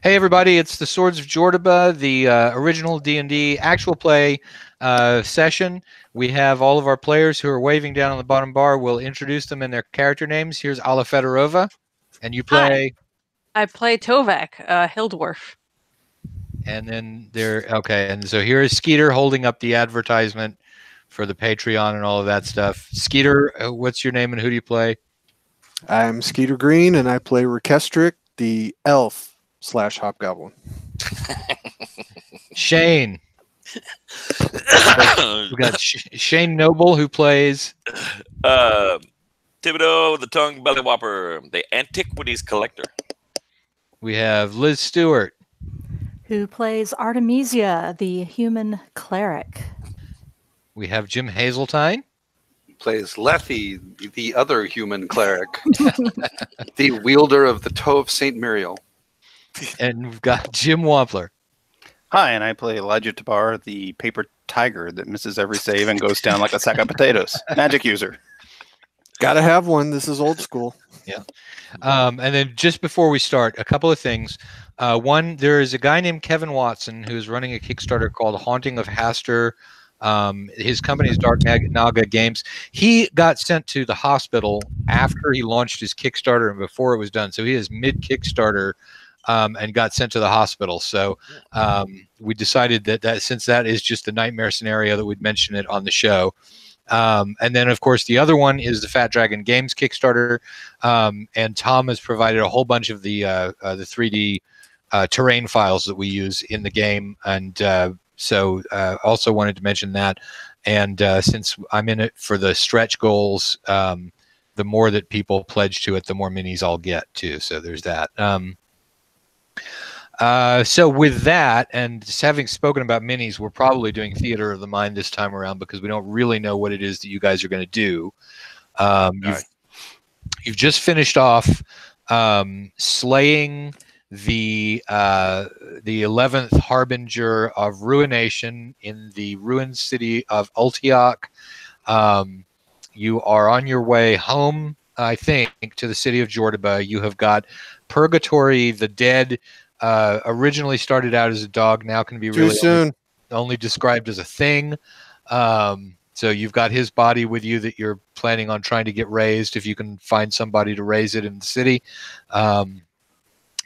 Hey everybody, it's the Swords of Jordoba, the original D&D actual play session. We have all of our players who are waving down on the bottom bar. We'll introduce them in their character names. Here's Ala Fedorova, and you play... Hi. I play Tovak, Hildwarf. And then okay, and so here is Skeeter holding up the advertisement for the Patreon and all of that stuff. Skeeter, what's your name and who do you play? I'm Skeeter Green, and I play Rekestric, the elf/hobgoblin. Shane. We got Shane Noble, who plays... Thibodeau, the tongue belly whopper, the antiquities collector. We have Liz Stewart, who plays Artemisia, the human cleric. We have Jim Hazeltine. He plays Lethe, the other human cleric, the wielder of the toe of St. Muriel. And we've got Jim Wampler. Hi, and I play Elijah Tabar, the paper tiger that misses every save and goes down like a sack of potatoes. Magic user. Gotta have one. This is old school. Yeah. And then just before we start, a couple of things. One, there is a guy named Kevin Watson who's running a Kickstarter called Haunting of Hastur. His company is Dark Naga Games. He got sent to the hospital after he launched his Kickstarter and before it was done. So he is mid-Kickstarter and got sent to the hospital. So we decided that since that is just a nightmare scenario, that we'd mention it on the show. And then, of course, the other one is the Fat Dragon Games Kickstarter. And Tom has provided a whole bunch of the 3D terrain files that we use in the game. And so also wanted to mention that. And since I'm in it for the stretch goals, the more that people pledge to it, the more minis I'll get too. So there's that. So with that, and just having spoken about minis, we're probably doing Theater of the Mind this time around because we don't really know what it is that you guys are going to do. You've just finished off slaying the 11th Harbinger of Ruination in the ruined city of Ultiok. You are on your way home, I think, to the city of Jordoba. You have got Purgatory, the dead. Originally started out as a dog, now can be really only described as a thing. So you've got his body with you that you're planning on trying to get raised if you can find somebody to raise it in the city. So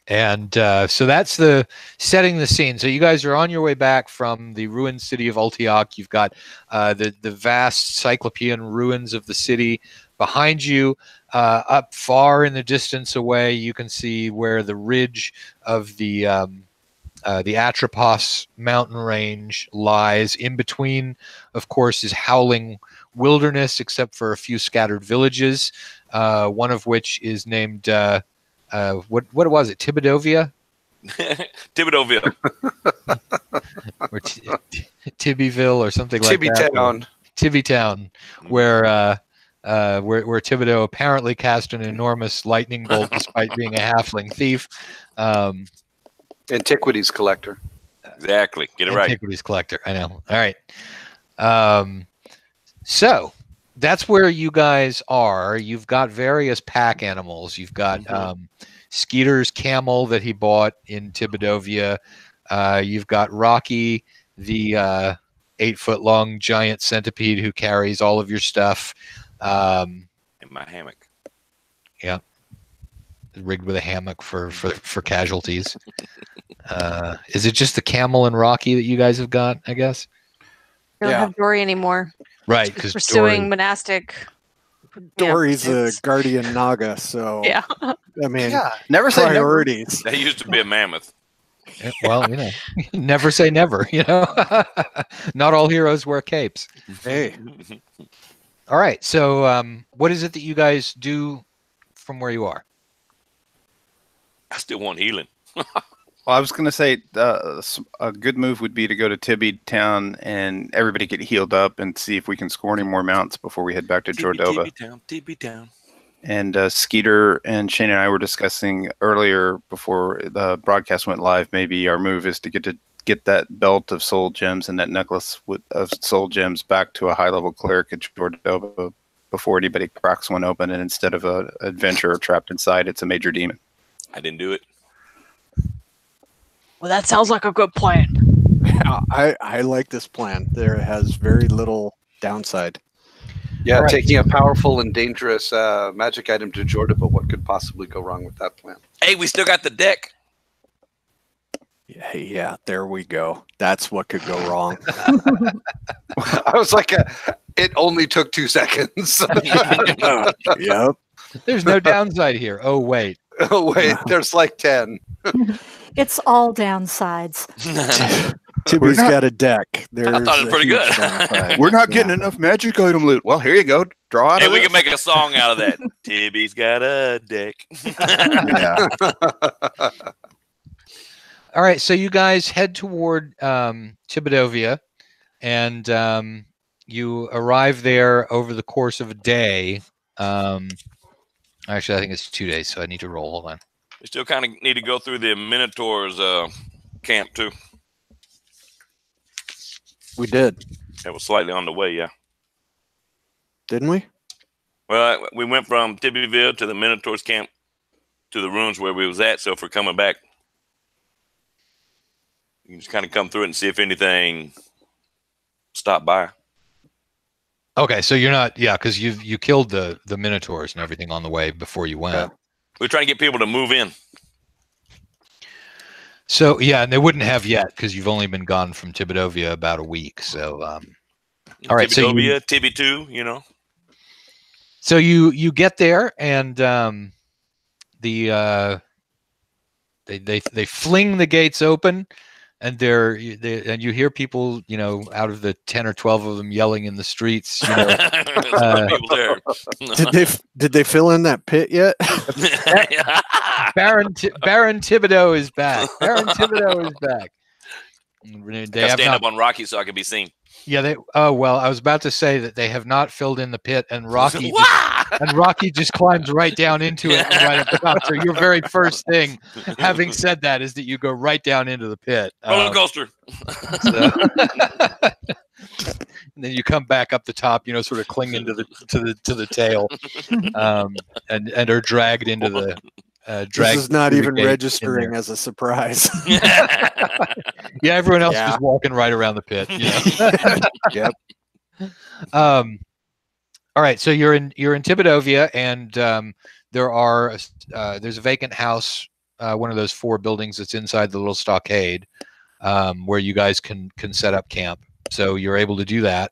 that's the setting the scene. So you guys are on your way back from the ruined city of Ultiok. You've got the vast Cyclopean ruins of the city behind you. Up far in the distance away, you can see where the ridge of the Atropos mountain range lies. In between, of course, is howling wilderness, except for a few scattered villages, one of which is named, what was it, Tibidovia? Tibidovia. Or Tibbyville or something like that. Tibbytown, where Thibodeau apparently cast an enormous lightning bolt despite being a halfling thief. Antiquities collector. Exactly. Get it right. Antiquities collector. I know. All right. So that's where you guys are. You've got various pack animals. You've got Skeeter's camel that he bought in Tibidovia. You've got Rocky, the 8-foot-long giant centipede who carries all of your stuff. In my hammock. Yeah. Rigged with a hammock for casualties. Is it just the camel and Rocky that you guys have got, I guess? We don't have Dory anymore. Right, because pursuing monastic. Dory's a guardian Naga, so yeah. I mean, never say priorities. That used to be a mammoth. Well, never say never. Not all heroes wear capes. Hey. All right. So, what is it that you guys do from where you are? I still want healing. Well, I was going to say a good move would be to go to Tibby Town and everybody get healed up and see if we can score any more mounts before we head back to Jordoba. Tibby Town. And Skeeter and Shane and I were discussing earlier before the broadcast went live. Maybe our move is to get that belt of soul gems and that necklace of soul gems back to a high-level cleric at Jordoba before anybody cracks one open. And instead of an adventurer trapped inside, it's a major demon. I didn't do it. Well, that sounds like a good plan. I like this plan. There has very little downside. Yeah, All right. taking a powerful and dangerous magic item to Jordoba. What could possibly go wrong with that plan? Hey, we still got the deck. Yeah, there we go. That's what could go wrong. I was like, it only took 2 seconds. Yep. There's no downside here. Oh wait. Oh, wait, there's like 10. It's all downsides. Tibby's got a deck. There's I thought it was pretty a huge good. downside. We're not Yeah. getting enough magic item loot. Well, here you go. Draw out Hey, of we it. can make a song out of that. Tibby's got a deck. Yeah. All right, so you guys head toward Chibadovia, and you arrive there over the course of a day. Actually, I think it's 2 days, so I need to roll. Hold on. We still kind of need to go through the Minotaur's camp, too. We did, That was slightly on the way, yeah. didn't we? Well, we went from Tibbyville to the Minotaur's camp to the ruins where we was at. So if we're coming back, you can just kind of come through it and see if anything stopped by. Okay, so you're not, yeah, because you killed the Minotaurs and everything on the way before you went. Yeah. We're trying to get people to move in. So yeah, and they wouldn't have yet because you've only been gone from Chibadovia about a week. So all right, so you, Tibby Tibby 2, you know. so you get there, and they fling the gates open, and and you hear people, you know, out of the 10 or 12 of them yelling in the streets. You know, There's a lot of people there. Did they fill in that pit yet? Baron Thibodeau is back. Baron Thibodeau is back. They I have stand not, up on Rocky so I can be seen. yeah, they. Oh well, I was about to say that they have not filled in the pit, and Rocky Wah! just climbs right down into it, and right up the top. So your very first thing, having said that, is that you go right down into the pit. Roller coaster. So- and then you come back up the top, you know, sort of clinging to the tail, and are dragged into the. This is not through the even gate in registering there. as a surprise. Yeah, everyone else is walking right around the pit. You know? Yep. All right, so you're in Chibadovia, and there's a vacant house, one of those 4 buildings that's inside the little stockade, where you guys can set up camp. So you're able to do that,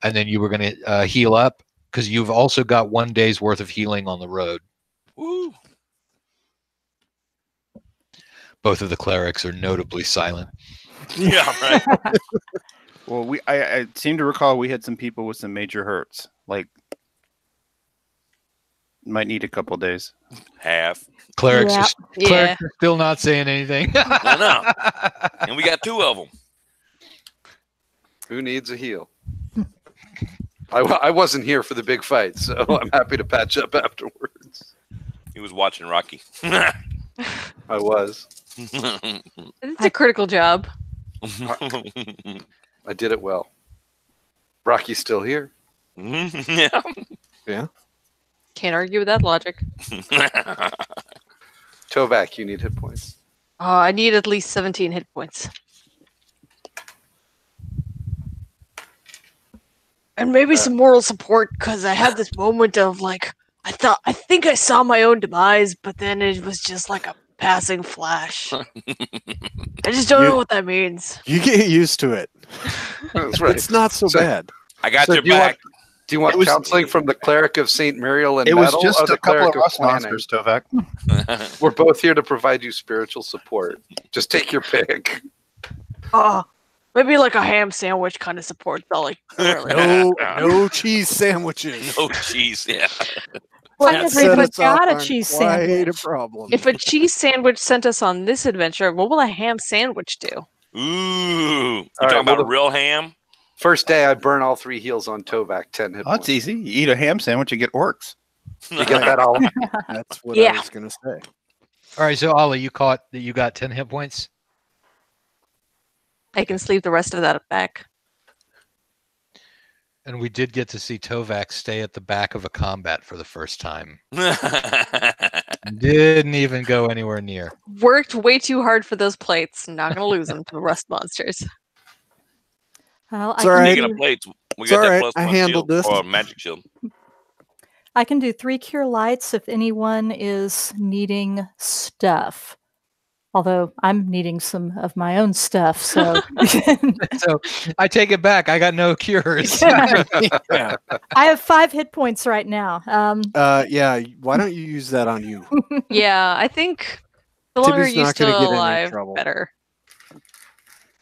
and then you were going to heal up because you've also got 1 day's worth of healing on the road. Woo. Both of the clerics are notably silent. Yeah, right. Well, I seem to recall we had some people with some major hurts. Like, might need a couple days. Half. Clerics, Yeah. clerics are still not saying anything. I know. And we got 2 of them. Who needs a heal? I wasn't here for the big fight, so I'm happy to patch up afterwards. He was watching Rocky. I was. It's a critical job. I did it well. Rocky's still here. Yeah. Yeah. Can't argue with that logic. Tovak, you need hit points. I need at least 17 hit points. And maybe some moral support, because I had this moment of like, I think I saw my own demise, but then it was just like a passing flash. I just don't know what that means. You get used to it. That's right. It's not so bad. I got So your do you back. Do you want It was- counseling from the cleric of St. Muriel and It was Metal just or the a couple cleric of us planning? monsters, Tovak. We're both here to provide you spiritual support. Just take your pick. Maybe like a ham sandwich kind of support. Though, like, No cheese sandwiches. Oh, jeez. Yeah. Well, Not Set everybody us off got a on cheese quite sandwich. a problem. if a cheese sandwich sent us on this adventure, what will a ham sandwich do? Ooh. You All right, talking about well, real ham? First day, I burn all 3 heals on Tovak, 10 hit Oh, points. it's easy. You eat a ham sandwich, you get orcs. You get that all? That's what Yeah. I was going to say. All right, so Ollie, you caught that you got 10 hit points. I can sleep the rest of that back. And we did get to see Tovak stay at the back of a combat for the first time. Didn't even go anywhere near. Worked way too hard for those plates. Not gonna lose them to the rust monsters. Well, It's all right. Speaking of plates, we It's got all that right. plus I one handled shield this. or magic shield. I can do 3 cure lights if anyone is needing stuff. Although I'm needing some of my own stuff, so So I take it back. I got no cures. Yeah. I have 5 hit points right now. Yeah. Why don't you use that on you? Yeah, I think the longer Tibby's you're not gonna still get in any alive, trouble. better.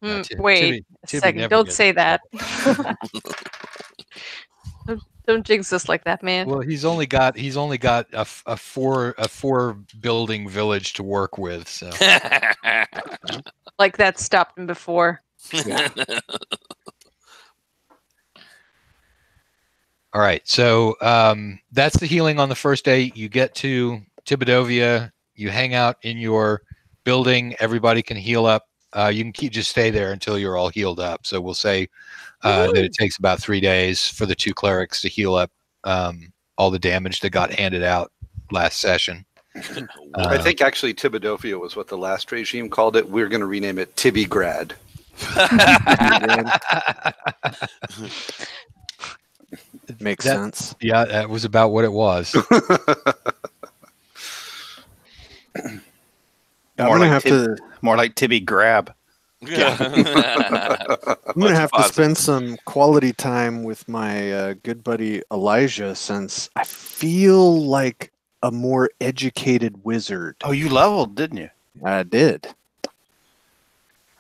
No, Wait a Tibby second. never Don't gets say in that. trouble. Don't jinx us like that, man. Well, he's only got a four building village to work with. So Like that stopped him before. all right. So that's the healing on the first day. You get to Tibidovia. You hang out in your building. Everybody can heal up. You can just stay there until you're all healed up. So we'll say that it takes about 3 days for the 2 clerics to heal up all the damage that got handed out last session. I think actually Tibidovia was what the last regime called it. We're going to rename it Tibigrad. Makes sense. Yeah, that was about what it was. More like Tibby Grab. I'm gonna have to spend some quality time with my good buddy Elijah, since I feel like a more educated wizard. Oh, you leveled, didn't you? I did.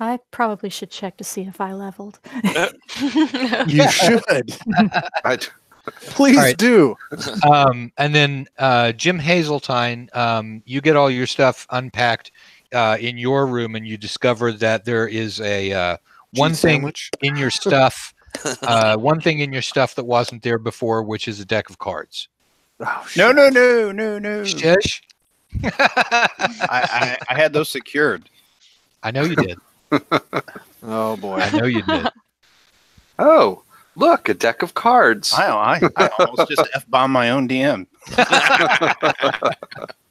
I probably should check to see if I leveled. You should. Please All right. do. And then Jim Hazeltine, you get all your stuff unpacked in your room, and you discover that there is a one Cheese thing sandwich. in your stuff, one thing in your stuff that wasn't there before, which is a deck of cards. Oh, No, shit. no. Shush. I had those secured. I know you did. Oh boy. I know you did. Oh, look, a deck of cards. I almost just F-bombed my own DM.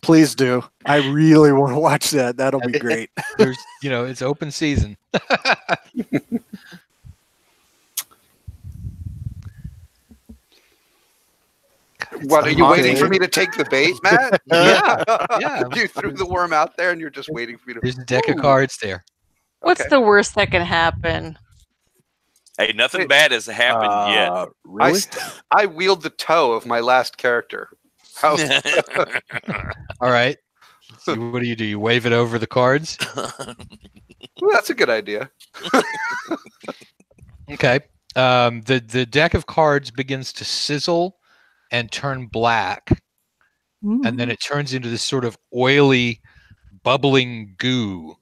Please do. I really want to watch that. That'll be great. There's, it's open season. What, are you waiting for me to take the bait, Matt? Yeah. You threw the worm out there and you're just waiting for me to... There's a deck of cards there. What's Okay. the worst that can happen? Hey, nothing bad has happened yet. Really? I wield the toe of my last character. How... All right. So what do? You wave it over the cards? Well, that's a good idea. Okay. The deck of cards begins to sizzle and turn black, and then it turns into this sort of oily, bubbling goo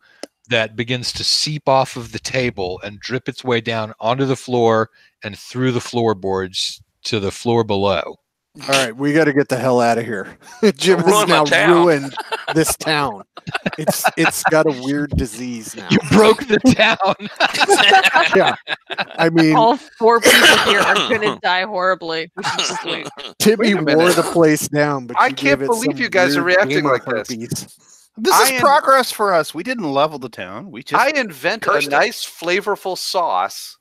that begins to seep off of the table and drip its way down onto the floor and through the floorboards to the floor below. All right, we got to get the hell out of here. Jim has Ruin my now town. ruined this town. It's got a weird disease now. You broke the town. Yeah, I mean, All 4 people here are gonna die horribly. We should just leave. Tibby Wait a minute. wore the place down, but I you can't gave it believe some you guys are weird reacting gamer like this. herpes. This I is am- progress for us. We didn't level the town. We just I invent a cursed it. nice, flavorful sauce,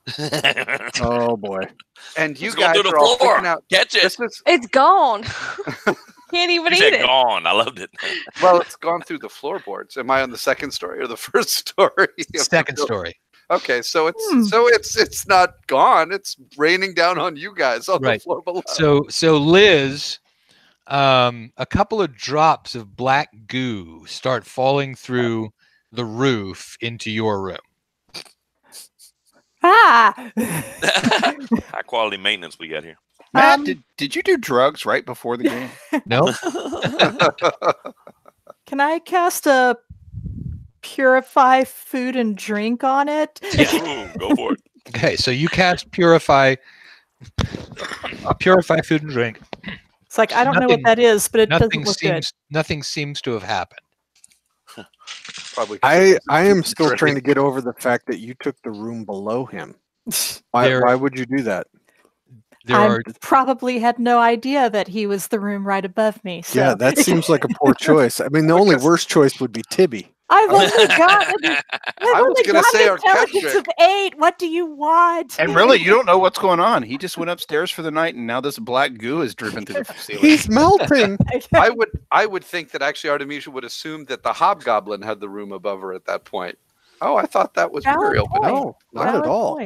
Oh boy. and you It's going guys through the are all floor. freaking out. Catch it. This is, It's gone. Can't even You eat said it. gone. I loved it. well, it's gone through the floorboards. Am I on the second story or the first story? Second story. Okay, so it's not gone. It's raining down on you guys on Right. the floor below. So Liz, a couple of drops of black goo start falling through the roof into your room. High quality maintenance we got here. Matt, did you do drugs right before the game? No? Can I cast a purify food and drink on it? Ooh, go for it. Okay, so you cast purify food and drink. It's like I don't know Nothing- what that is, but it doesn't Nothing look good. seems to have happened. Probably. I am still trying to get over the fact that you took the room below him. Why There- would you do that? I probably had no idea that he was the room right above me. So. Yeah, that seems like a poor choice. I mean, the only worst choice would be Tibby. I've only got intelligence of 8. What do you want? And really, you don't know what's going on. He just went upstairs for the night, and now this black goo is dripping through the ceiling. He's melting. I would think that actually Artemisia would assume that the hobgoblin had the room above her at that point. Oh, I thought that was Muriel, but no, not at all.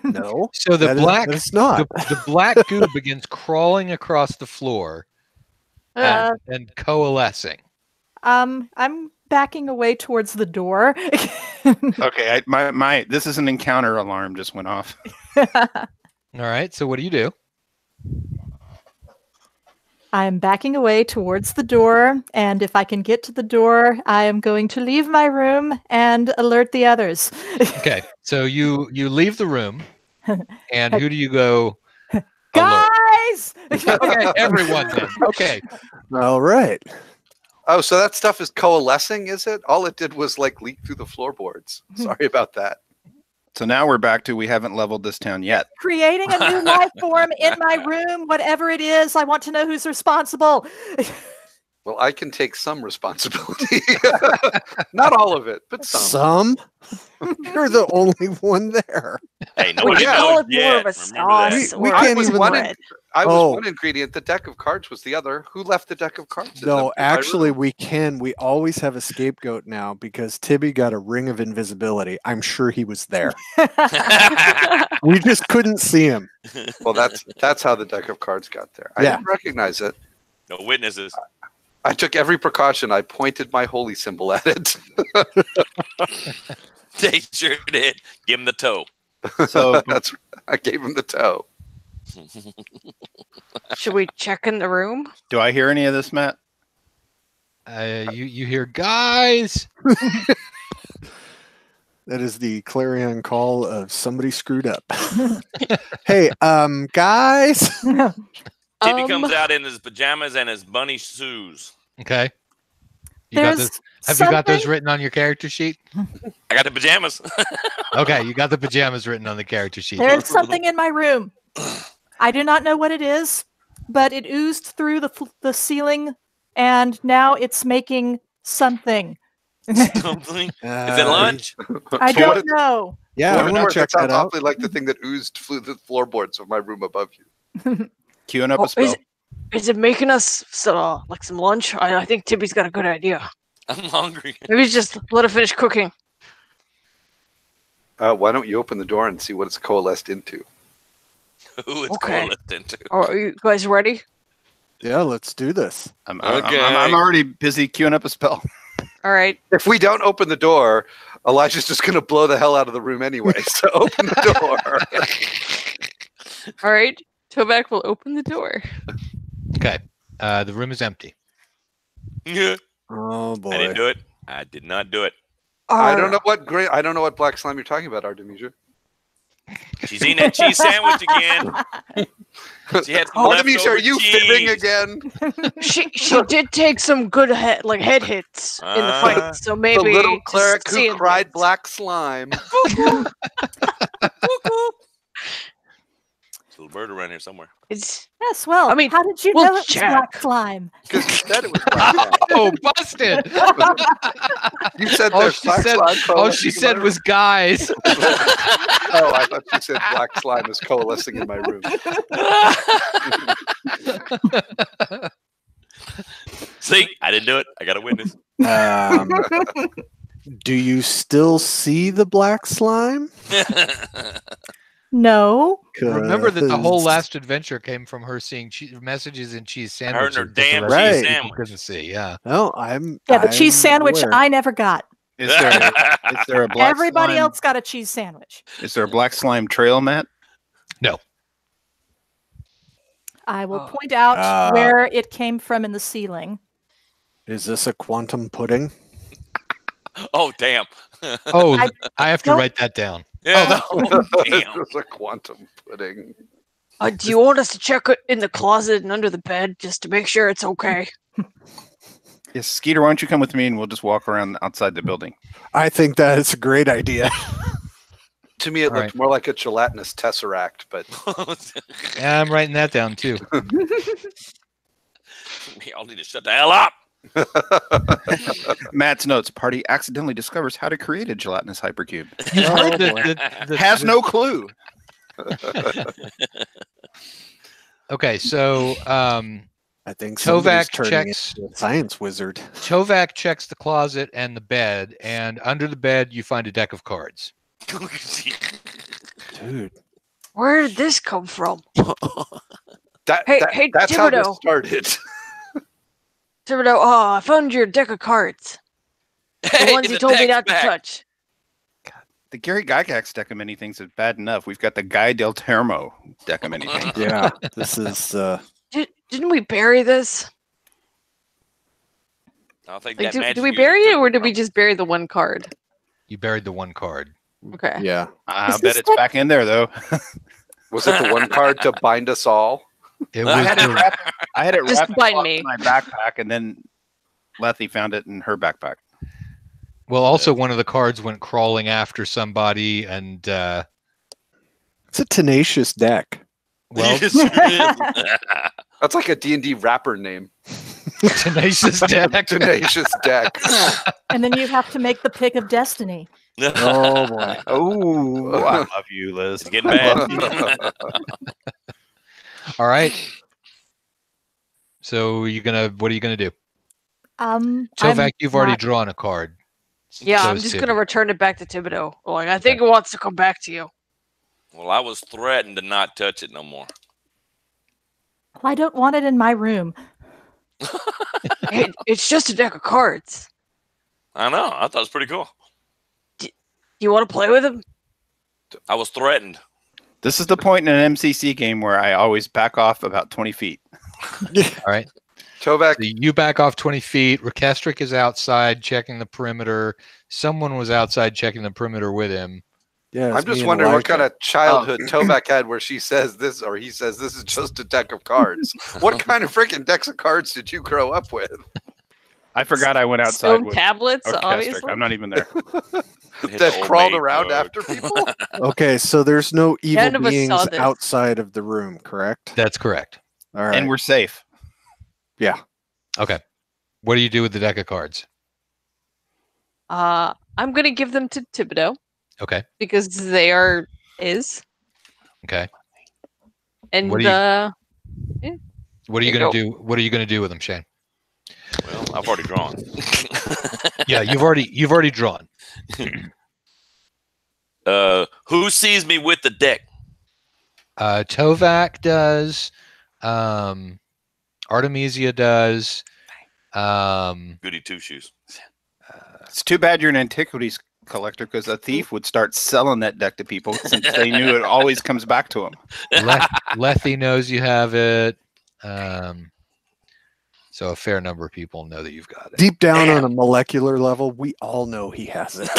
No. So the black goo begins crawling across the floor and coalescing. I'm backing away towards the door. Okay, my this is an encounter alarm just went off. All right, so what do you do? I'm backing away towards the door, and if I can get to the door, I am going to leave my room and alert the others. Okay, so you leave the room, and who do you go? Guys! Okay, everyone then. Okay. All right. Oh, so that stuff is coalescing, is it? All it did was like leak through the floorboards. Sorry about that. So now we're back to we haven't leveled this town yet. Creating a new life form in my room, whatever it is. I want to know who's responsible. Well, I can take some responsibility. Not all of it, but some. You're the only one there. Hey, nobody knows yet. We can't even. I was one ingredient. The deck of cards was the other. Who left the deck of cards? No, actually, we can. We always have a scapegoat now because Tibby got a ring of invisibility. I'm sure he was there. We just couldn't see him. Well, that's how the deck of cards got there. I didn't recognize it. No witnesses. I took every precaution. I pointed my holy symbol at it. They sure did. Give him the toe. So I gave him the toe. Should we check in the room? Do I hear any of this, Matt? You hear guys. That is the clarion call of somebody screwed up. Hey, guys. Tippy comes out in his pajamas and his bunny shoes. Okay. Have you got those written on your character sheet? I got the pajamas. Okay, you got the pajamas written on the character sheet. There's something in my room. I do not know what it is, but it oozed through the ceiling, and now it's making something. Something? Is it lunch? I don't know. Yeah, I want to check that out. Awfully like the thing that oozed through the floorboards of my room above you. Queuing up a spell. Is it making us some lunch? I think Tibby's got a good idea. I'm hungry. Maybe just let her finish cooking. Why don't you open the door and see what it's coalesced into? Who it's coalesced into? Are you guys ready? Yeah, let's do this. I'm already busy queuing up a spell. All right. If we don't open the door, Elijah's just going to blow the hell out of the room anyway. So open the door. All right. Toback will open the door. Okay. The room is empty. Yeah. Oh boy. I didn't do it. I did not do it. I don't know what black slime you're talking about, Artemisia. She's eating that cheese sandwich again. She had some Artemisia, are you cheese. fibbing again? She did take some good head hits in the fight, so maybe the little cleric just who cried black slime. Little bird around here somewhere. It's yes. Well, I mean, how did you know it was black slime? Because you said it was black slime. Oh, busted! You said there's black slime. All she said was guys. Oh, I thought you said black slime is coalescing in my room. See, I didn't do it. I got a witness. Do you still see the black slime? No. Remember that the whole last adventure came from her seeing messages in cheese sandwiches. Her damn Right. cheese sandwich. Couldn't see, yeah. No, The cheese sandwich aware. I never got. Is there a black Everybody slime? else got a cheese sandwich. Is there a black slime trail, Matt? No. I will point out where it came from in the ceiling. Is this a quantum pudding? Oh, damn. Oh, I have to write that down. Yeah. Oh, damn. It's a quantum pudding. do you want us to check it in the closet and under the bed just to make sure it's okay? Yes, Skeeter, why don't you come with me and we'll just walk around outside the building? I think that is a great idea. To me, it looked more like a gelatinous tesseract, but Yeah, I'm writing that down too. Y'all need to shut the hell up. Matt's notes: Party accidentally discovers how to create a gelatinous hypercube. Has no clue. Okay, so I think Tovak somebody's turning checks into a science wizard. Tovak checks the closet and the bed, and under the bed you find a deck of cards. Dude, Where did this come from? that's Thibodeau. how this started. Thibodeau, I found your deck of cards. The ones you told me not to touch. The Gary Gygax deck of many things is bad enough. We've got the Guy Del Termo deck of many things. yeah, this is. Didn't we bury this? I think Like, that did we bury it, or did we just bury the one card? You buried the one card. Okay. Yeah. I bet it's back in there though. Was it the one card to bind us all? It I was had it wrapped. I had it Just wrapped bind up me. in my backpack, and then Lethy found it in her backpack. well. Also, one of the cards went crawling after somebody, and It's a tenacious deck. well, That's like a D&D rapper name. tenacious deck. Tenacious deck. And then you have to make the pick of destiny. Oh boy. Oh, I love you, Liz. It's getting bad. All right. So what are you gonna do? Tovak, you've already drawn a card. Yeah, I'm Those just two. gonna return it back to Thibodeau. Like, I think it wants to come back to you. Well, I was threatened to not touch it no more. I don't want it in my room. It's just a deck of cards. I know. I thought it was pretty cool. Do you want to play with them? I was threatened. This is the point in an MCC game where I always back off about 20 feet. All right. Tovak, So you back off 20 feet. Rekestric is outside checking the perimeter. Someone was outside checking the perimeter with him. Yeah. I'm just wondering what kind of childhood Tovak had where she says this, or he says this is just a deck of cards. What kind of freaking decks of cards did you grow up with? I forgot I went outside Stone with tablets, Orchestric. obviously. I'm not even there. That crawled around after people? Okay, so there's no evil None of us beings saw this. outside of the room, correct? That's correct. All right. And we're safe. yeah. Okay. What do you do with the deck of cards? I'm gonna give them to Thibodeau Okay. because they are his. Okay. And What do you- What are you There gonna you do? What are you gonna do with them, Shane? Well, I've already drawn. Yeah, you've already drawn. Who sees me with the deck? Tovak does. Artemisia does. Goody two shoes. It's too bad you're an antiquities collector because a thief would start selling that deck to people since they knew it always comes back to them. Lethy knows you have it. So a fair number of people know that you've got it. Deep down on a molecular level, we all know he has it.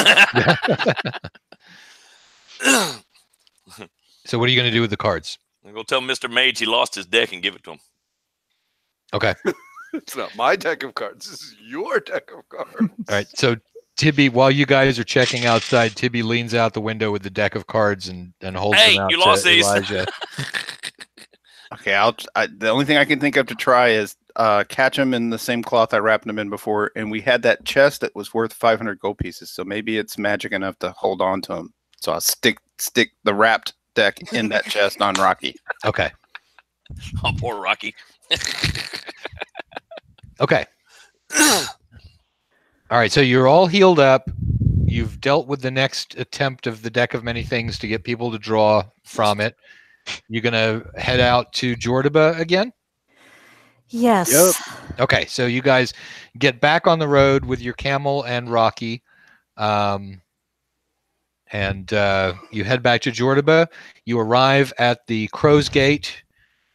So what are you going to do with the cards? I'm going to tell Mr. Mage he lost his deck and give it to him. Okay. It's not my deck of cards. This is your deck of cards. All right. So Tibby, while you guys are checking outside, Tibby leans out the window with the deck of cards and holds Hey, them out you to lost these. Elijah. Okay, the only thing I can think of to try is catch them in the same cloth I wrapped them in before, and we had that chest that was worth 500 gold pieces, so maybe it's magic enough to hold on to them. So I'll stick the wrapped deck in that chest on Rocky. Okay. Oh, poor Rocky. Okay. All right. So you're all healed up. You've dealt with the next attempt of the deck of many things to get people to draw from it. You're going to head out to Jordoba again? Yes. Yep. Okay. So you guys get back on the road with your camel and Rocky. And you head back to Jordoba. You arrive at the Crow's Gate.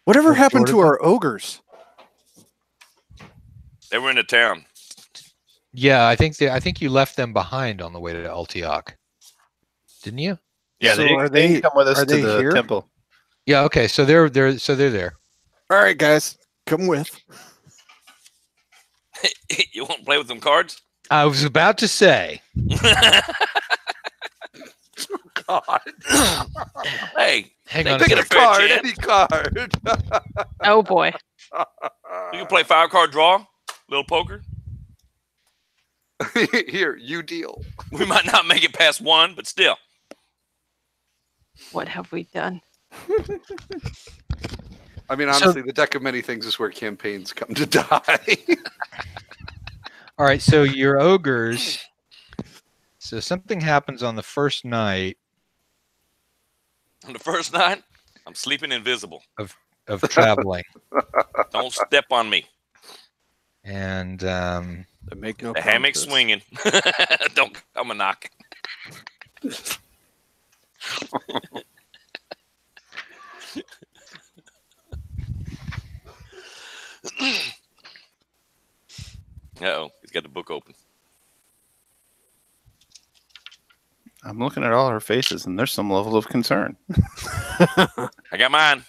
Whatever happened to Jordoba? our ogres? They were in the town. Yeah, I think you left them behind on the way to Altiok. Didn't you? Yeah, So they are they- come with us are to they the here? temple. Yeah, okay. So they're there. All right, guys, come with. You want to play with them cards? I was about to say. God. Hey, Hang they on a pick Pick a a second. fair card, chance. any card. Oh boy. You can play fire card draw, little poker. Here, you deal. We might not make it past one, but still. What have we done? I mean, honestly, the deck of many things is where campaigns come to die. All right, so your ogres. So something happens on the first night On the first night, I'm sleeping invisible. of traveling, Don't step on me. and They make no The hammock promises. swinging. Don't come a knocking. Uh-oh, he's got the book open. I'm looking at all our faces, and there's some level of concern. I got mine.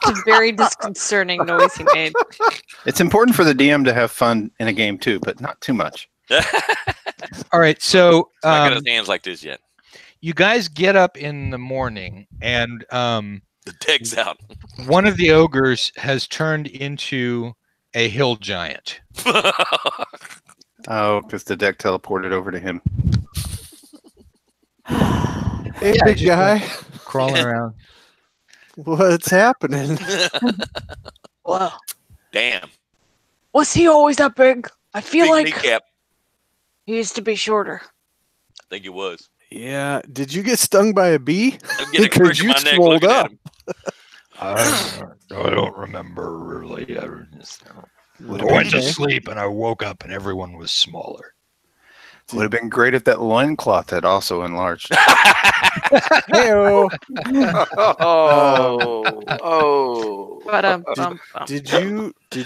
It's a very disconcerting noise he made. It's important for the DM to have fun in a game too, but not too much. all right. So Not got his hands like this yet. you guys get up in the morning, and The deck's out. one of the ogres has turned into a hill giant. Oh, because the deck teleported over to him. Hey, Yeah, big just guy. Crawling around. What's happening? Well, Damn. was he always that big? I feel Big like kneecap. he used to be shorter. I think it was. Yeah. Did you get stung by a bee? I'm getting a Because crick in you my neck swolled looking at up. him. I don't remember really. I Would went to okay. sleep and I woke up and everyone was smaller. Would have been great if that loincloth had also enlarged. Hey-o. Oh. Did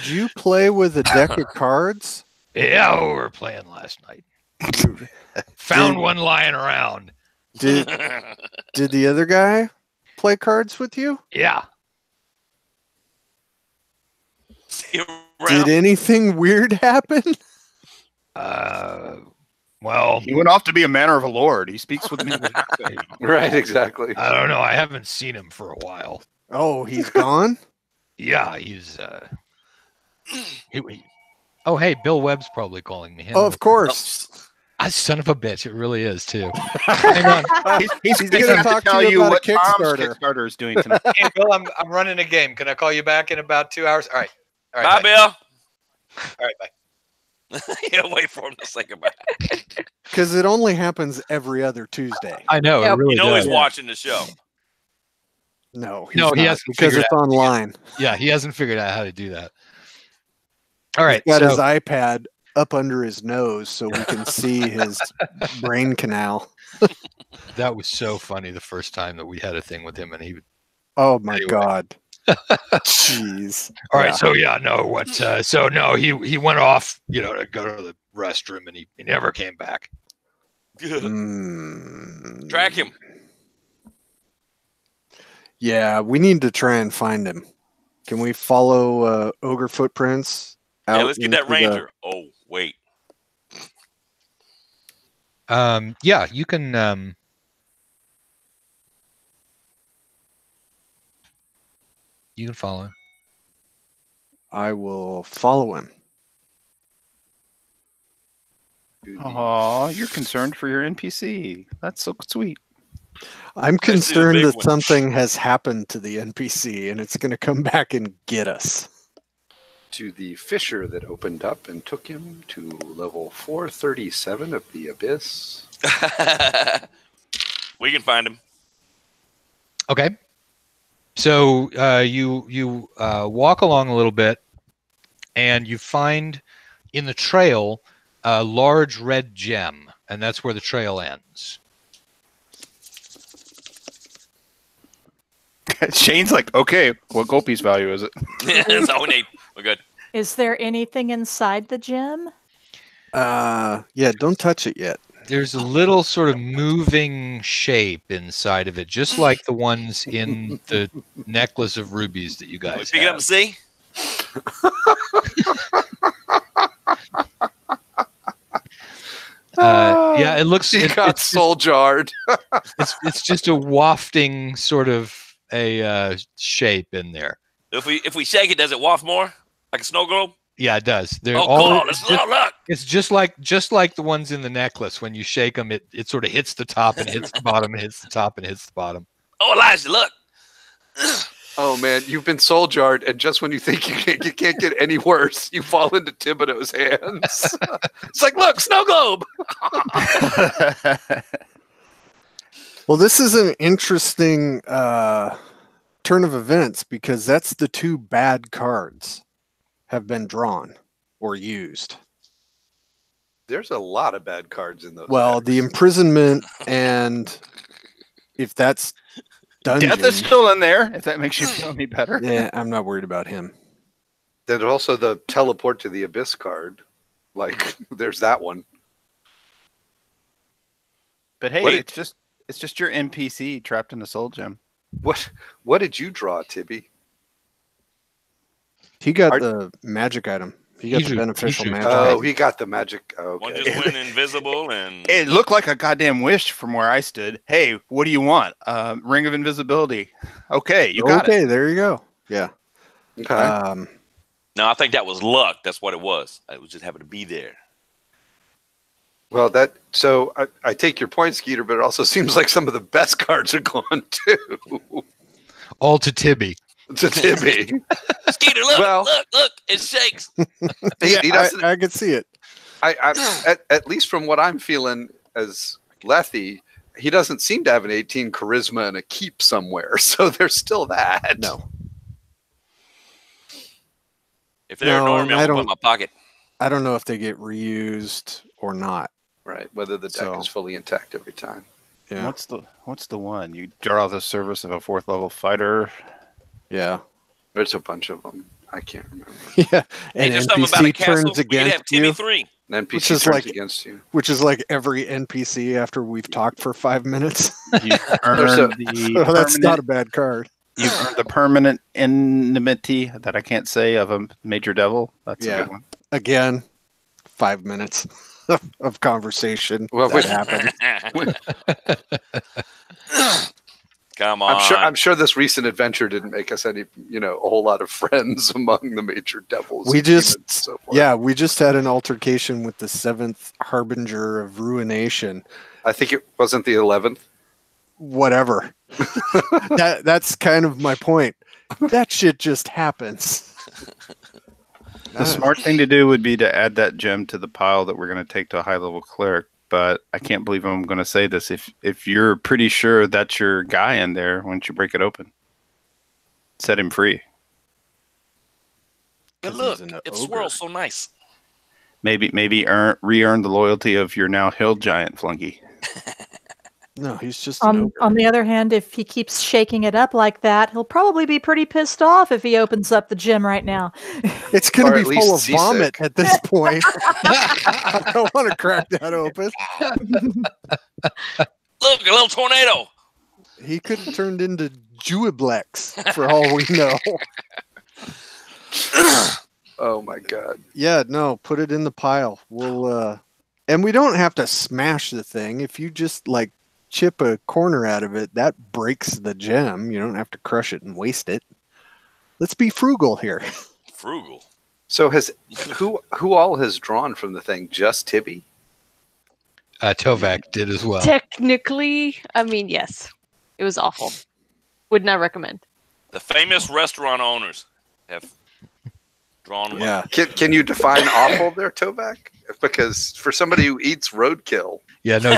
you play with a deck of cards? Yeah, we were playing last night. Found one lying around. Did the other guy play cards with you? Yeah. See you Did around. anything weird happen? Well, He went off to be a manner of a lord. He speaks with me. Right, exactly. I don't know. I haven't seen him for a while. Oh, he's gone? Yeah, he's oh, hey, Bill Webb's probably calling me. Oh, of course. Son of a bitch, it really is too. Hang on. He's He's going gonna to talk to tell you you about what a Tom's Kickstarter. Kickstarter is doing tonight. Hey, Bill, I'm running a game. Can I call you back in about 2 hours? All right. All Bye, right. Bill. All right. Bye. Yeah, wait for him to say goodbye. Because it only happens every other Tuesday. I know. Yeah, It really You know does. he's watching the show. No, he's No, he not, hasn't because figured it's online. Yeah, he hasn't figured out how to do that. All right. He's got So, his iPad up under his nose so we can see his brain canal. that was so funny the first time that we had a thing with him, and he would. Oh my Anyway. God. Jeez. All right. Yeah. So yeah, no. What? So no, he went off, to go to the restroom, and he never came back. Track him. Yeah, we need to try and find him. Can we follow ogre footprints? Yeah, out let's get that into the- ranger. Oh, wait. Yeah, you can. You can follow him. I will follow him. Aw, you're concerned for your NPC. That's so sweet. I'm Especially the concerned big that one. something has happened to the NPC and it's going to come back and get us. To the fissure that opened up and took him to level 437 of the abyss. We can find him. Okay. So you walk along a little bit, and you find in the trail a large red gem, and that's where the trail ends. Shane's like, okay, what Gopi's value is it? That's all we need. We're good. Is there anything inside the gem? Yeah, don't touch it yet. There's a little sort of moving shape inside of it, just like the ones in the necklace of rubies that you Can we guys pick it up have. and see? Yeah, it looks. He got soul jarred. It's just a wafting sort of a shape in there. If we shake it, does it waft more like a snow globe? Yeah, it does. They're Oh, all. cool! Look. It's just like the ones in the necklace. When you shake them, it sort of hits the top and hits the bottom, and hits the top and hits the bottom. Oh, Elijah, look. Oh man, you've been soul jarred, and just when you think you can't get any worse, you fall into Thibodeau's hands. It's like, look, snow globe. Well, this is an interesting turn of events because that's the two bad cards have been drawn or used. There's a lot of bad cards in those. Well, the imprisonment, and if that's dungeon, Death is still in there, if that makes you feel any better. yeah, I'm not worried about him. There's also the teleport to the abyss card. Like, there's that one. But hey, What it's just your NPC trapped in a soul gem. What did you draw, Tibby? He got the magic item. He got the beneficial magic item. Oh, he got the magic. One Okay. just went invisible, and It looked like a goddamn wish from where I stood. Hey, what do you want? Ring of invisibility. Okay, you got it. Okay, there you go. Yeah. Okay. no, I think that was luck. That's what it was. I was just happened to be there. Well, so I take your point, Skeeter, but it also seems like some of the best cards are gone too. All to Tibby. To Tibby. Skeeter, look, Well- look, it shakes. He doesn't. I could see it. At least from what I'm feeling as Lethy, he doesn't seem to have an 18 charisma and a keep somewhere. So there's still that. No. If they're No, normal, I I'm don't- in my pocket. I don't know if they get reused or not. Right. Whether the deck So- is fully intact every time. Yeah. What's the one? You draw the service of a 4th level fighter. Yeah. There's a bunch of them. I can't remember. Yeah. Hey, An there's something about a NPC castle. turns We could have against Timmy you, 3. An Which NPC is turns like- against you. which is like every NPC after we've talked for 5 minutes. You earn the So that's permanent- not a bad card. You earn the permanent enmity that I can't say of a major devil. That's Yeah. a good one. Again, 5 minutes of conversation. Well, That happened. Come on. I'm sure this recent adventure didn't make us any, a whole lot of friends among the major devils. We and just- demons and so forth. Yeah, we just had an altercation with the 7th Harbinger of Ruination. I think it wasn't the 11th. Whatever. That's kind of my point. That shit just happens. The smart thing to do would be to add that gem to the pile that we're going to take to a high level cleric. But I can't believe I'm going to say this. If you're pretty sure that's your guy in there, why don't you break it open? Set him free. But 'Cause look, he's an it ogre. swirls so nice. Maybe re-earn the loyalty of your now hill giant flunky. No, he's just an ogre. On the other hand, if he keeps shaking it up like that, he'll probably be pretty pissed off if he opens up the gym right now. It's going Or to at be least full of seasick. vomit at this point. I don't want to crack that open. Look, a little tornado. He could have turned into Jewiblex for all we know. Oh my god. Yeah, no, put it in the pile. We'll and we don't have to smash the thing. If you just like chip a corner out of it, that breaks the gem. You don't have to crush it and waste it. Let's be frugal here. Frugal. So who all has drawn from the thing? Just Tibby? Tovak did as well. Technically, I mean, yes. It was awful. Would not recommend. The famous restaurant owners have drawn one. Yeah. Can you define awful there, Tovak? Because for somebody who eats roadkill, Yeah, no,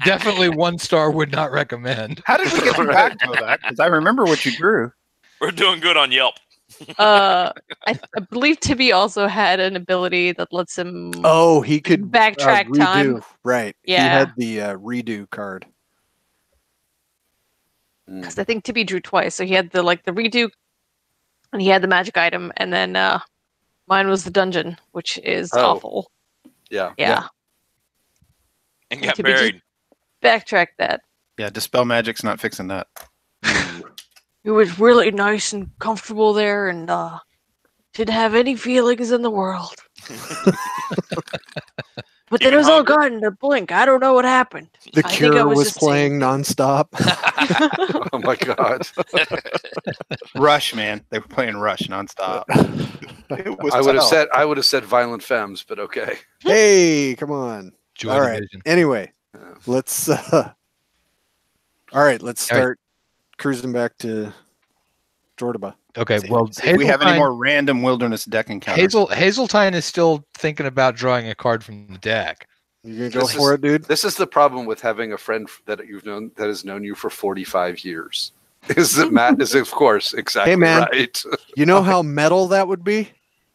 definitely 1 star would not recommend. How did we get you back to that? Because I remember what you drew. We're doing good on Yelp. I believe Tibby also had an ability that lets him. Oh, he could Backtrack redo. time. Right. He Yeah. had the redo card. Because I think Tibby drew twice, so he had the redo, and he had the magic item, and then mine was the dungeon, which is Oh. awful. yeah. Yeah. And got To be buried. Backtrack that. Yeah, Dispel Magic's not fixing that. It was really nice and comfortable there, and didn't have any feelings in the world. But then it was all gone in a blink. I don't know what happened. The I think I Cure was was just playing nonstop. Oh my god! Rush, man. They were playing Rush nonstop. It was I would have tough. said Violent Femmes, but okay. Hey, come on. Joy All right. Division. Anyway, let's. All right, let's All right. start cruising back to Jordoba. Okay. See- Well, see if we have any Hazeltine- more random wilderness deck encounters. Hazeltine is still thinking about drawing a card from the deck. You gonna go This for it, dude? This is the problem with having a friend that you've known that has known you for 45 years. Is that Matt is of course exactly Hey, man. right. You know how metal that would be?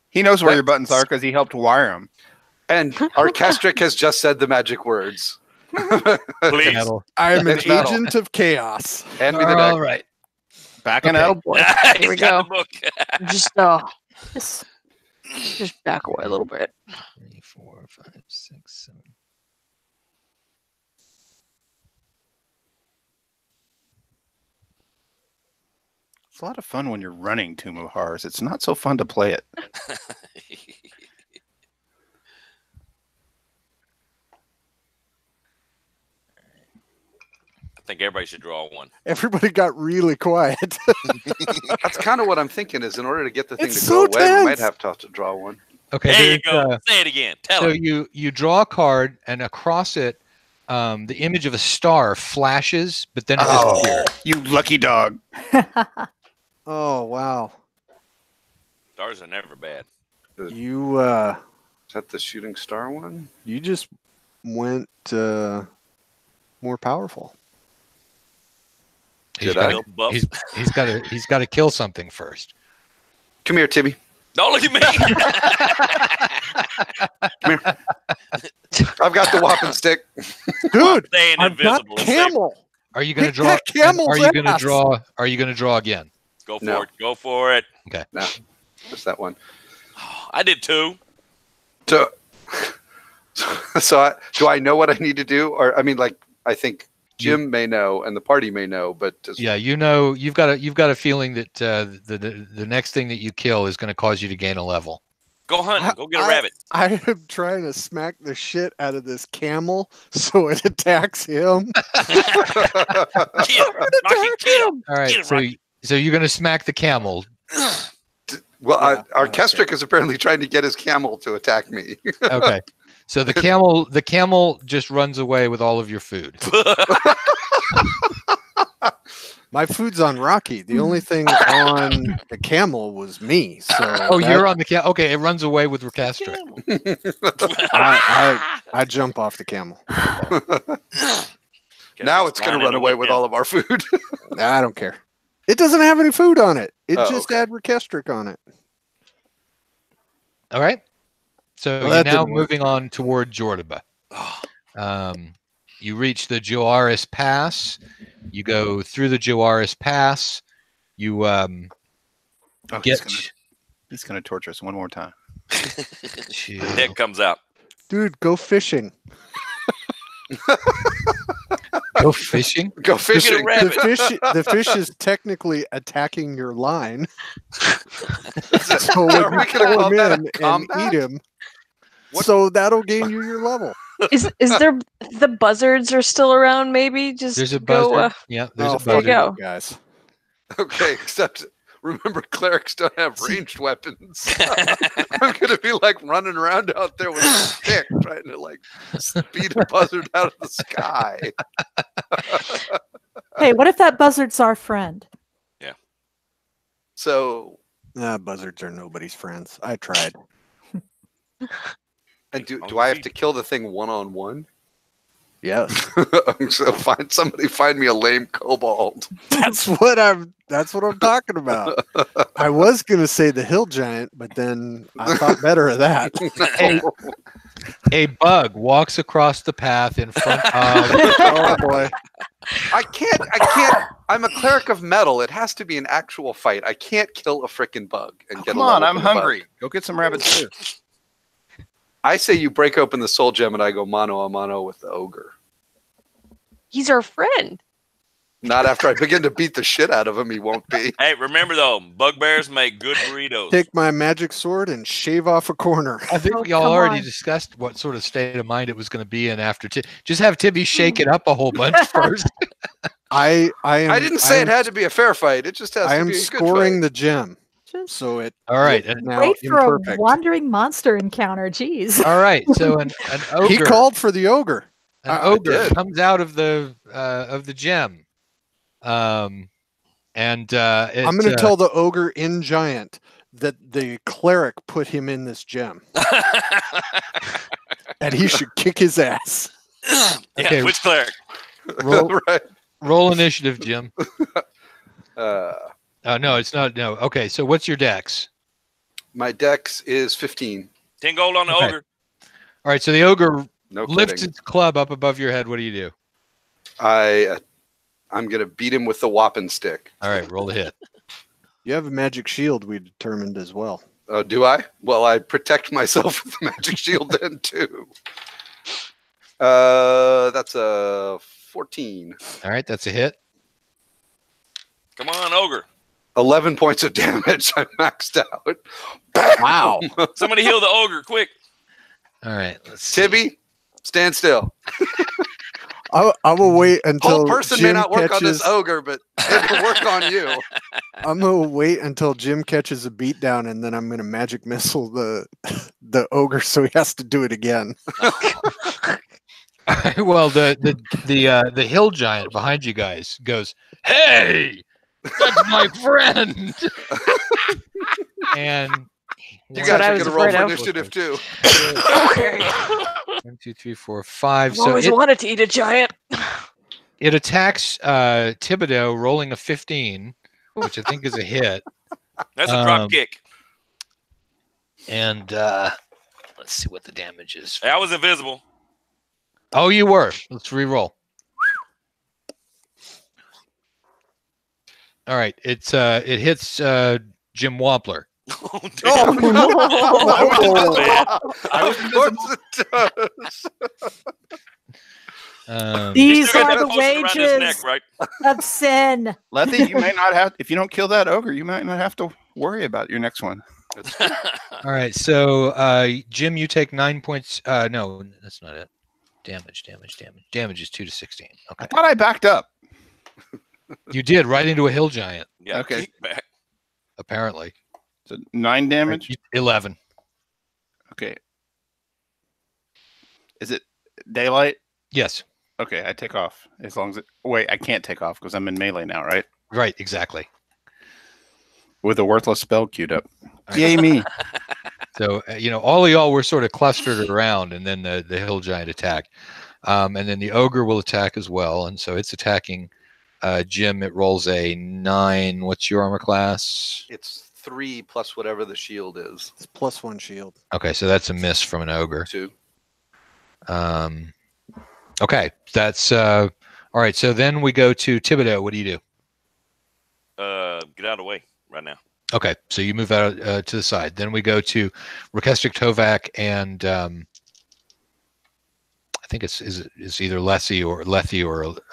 He knows where your buttons are because he helped wire them. And Orchestric has just said the magic words. Please. Metal. I am an It's metal. agent of chaos. Hand me the deck. All right. Back in Okay. Attaboy. Here we go. Just just back away a little bit. 3, 4, 5, 6, 7. It's a lot of fun when you're running Tomb of Horrors. It's not so fun to play it. I think everybody should draw one. Everybody got really quiet. That's kind of what I'm thinking. Is in order to get the thing It's to so go away, we might tense. have to draw one. Okay. There you there's, go. Say it again. Tell So him. you draw a card, and across it, the image of a star flashes, but then it disappears. You lucky dog. Oh wow. Stars are never bad. You Is that the shooting star one? you just went more powerful. He's Did I? got Buff. he's got to kill something first. Come here, Tibby. Don't look at me. Come here. I've got the whopping stick. Dude, Staying I've got invisible. camel. Are you going to Kick draw? that camel's Are you going to ass. draw? Are you going to draw again? Go for No. it. Go for it. No, just that one. I did too. So, do I know what I need to do? Or I mean, like, I think Jim may know and the party may know, but just, Yeah, you know, you've got a feeling that the next thing that you kill is going to cause you to gain a level. Go hunting. Go get a rabbit. I am trying to smack the shit out of this camel so it attacks him. Kill him. Rocky, kill him. All right, Get it, Rocky. so you're going to smack the camel. well, Yeah, Orchestric is apparently trying to get his camel to attack me. Okay, so the camel just runs away with all of your food. My food's on Rocky. The only thing on the camel was me. So Oh, you're on the camel. Okay, it runs away with Ricastra. I jump off the camel. Now it's going to run away with all of our food. I don't care. It doesn't have any food on it. It Oh, just okay. had Rekestric on it. All right. So Well, you're that now didn't work. moving on toward Jordoba. You reach the Joaris Pass. You go through the Joaris Pass. You Oh, get. he's gonna torture us one more time. Deck comes out. Dude, go fishing. Go fishing. Go Get a fishing. rabbit. The fish is technically attacking your line. So when Are you we gonna pull call him that a in and combat? eat him, What- so that'll gain you your level. Is there the buzzards are still around? Maybe just There's a go. buzzard. Yeah, there's a fuck There you buzzard. go. you guys. Okay, except remember, clerics don't have ranged weapons. I'm going to be like running around out there with a stick trying to like speed a buzzard out of the sky. Hey, what if that buzzard's our friend? So, Buzzards are nobody's friends. I tried. and do I have to kill the thing one-on-one? Yes. So find me a lame kobold. That's what I'm talking about. I was gonna say the hill giant, but then I thought better of that. Hey, a bug walks across the path in front of. Oh boy. I can't. I'm a cleric of metal. It has to be an actual fight. I can't kill a frickin' bug and get Come a on, level I'm from the bug. hungry. Go get some rabbits too. I say you break open the soul gem and I go mano a mano with the ogre. He's our friend. Not after I begin to beat the shit out of him, he won't be. Hey, remember though, bugbears make good burritos. Take my magic sword and shave off a corner. I think we all come already on. discussed what sort of state of mind it was going to be in after. Just have Tibby shake it up a whole bunch first. I didn't say it had to be a fair fight. It just has I to am be a good scoring fight. the gem, Just so it. All right. is And, now wait for imperfect. a wandering monster encounter. Jeez. all right. So an ogre. He called for the ogre. An I ogre did. comes out of the gem. And I'm going to tell the ogre in giant that the cleric put him in this gem, and he should kick his ass. Okay. Which cleric? roll, Right. roll initiative, Jim. Uh, No, it's not. No. Okay. So what's your dex? my dex is 15. 10 gold on the Okay. ogre. All right. So the ogre No lifts kidding. its club up above your head. What do you do? I'm going to beat him with the whopping stick. All right. Roll the hit. You have a magic shield, we determined as well. Oh, do I? Well, I protect myself with the magic shield then too. That's a 14. All right. That's a hit. Come on, ogre. 11 points of damage. I maxed out. Wow. Somebody heal the ogre, quick. All right. Let's see. Tibby, stand still. I will wait until Whole person Jim may not work on catches, this ogre, but it'll work on you. I'm gonna wait until Jim catches a beatdown, and then I'm gonna magic missile the ogre, so he has to do it again. Well, the hill giant behind you guys goes, "Hey, that's my friend!" And You That's guys what I are was going to roll afraid for of. initiative too. Okay. 1, 2, 3, 4, 5. I've So always wanted to eat a giant. it attacks Thibodeau, rolling a 15, which I think is a hit. That's a drop kick. And let's see what the damage is. Hey, I was invisible. Oh, you were. Let's re-roll. All right, it hits Jim Wampler. Oh, damn. Of course it does. These Still got are that the potion around his wages neck, right? of sin. Letty, you may not have. If you don't kill that ogre, you might not have to worry about your next one. All right, so Jim, you take 9 points. No, that's not it. Damage. Damage is 2 to 16. I Okay, thought I backed up. you did right into a hill giant. Yeah, Okay. kick back. Apparently, So 9 damage. 11. Okay. Is it daylight? Yes, Okay, I take off as long as it. Wait, I can't take off because I'm in melee now, right? right, exactly. With a worthless spell queued up. Yay me! So all of y'all were sort of clustered around, and then the hill giant attacked, and then the ogre will attack as well, and so it's attacking Jim. It rolls a 9. What's your armor class? It's 3 plus whatever the shield is. It's +1 shield. Okay, so that's a miss from an ogre. 2. Okay, that's all right. So then we go to Thibodeau. What do you do? Get out of the way right now. Okay, so you move out to the side. Then we go to Rakestic Tovak and I think it's either Lethy or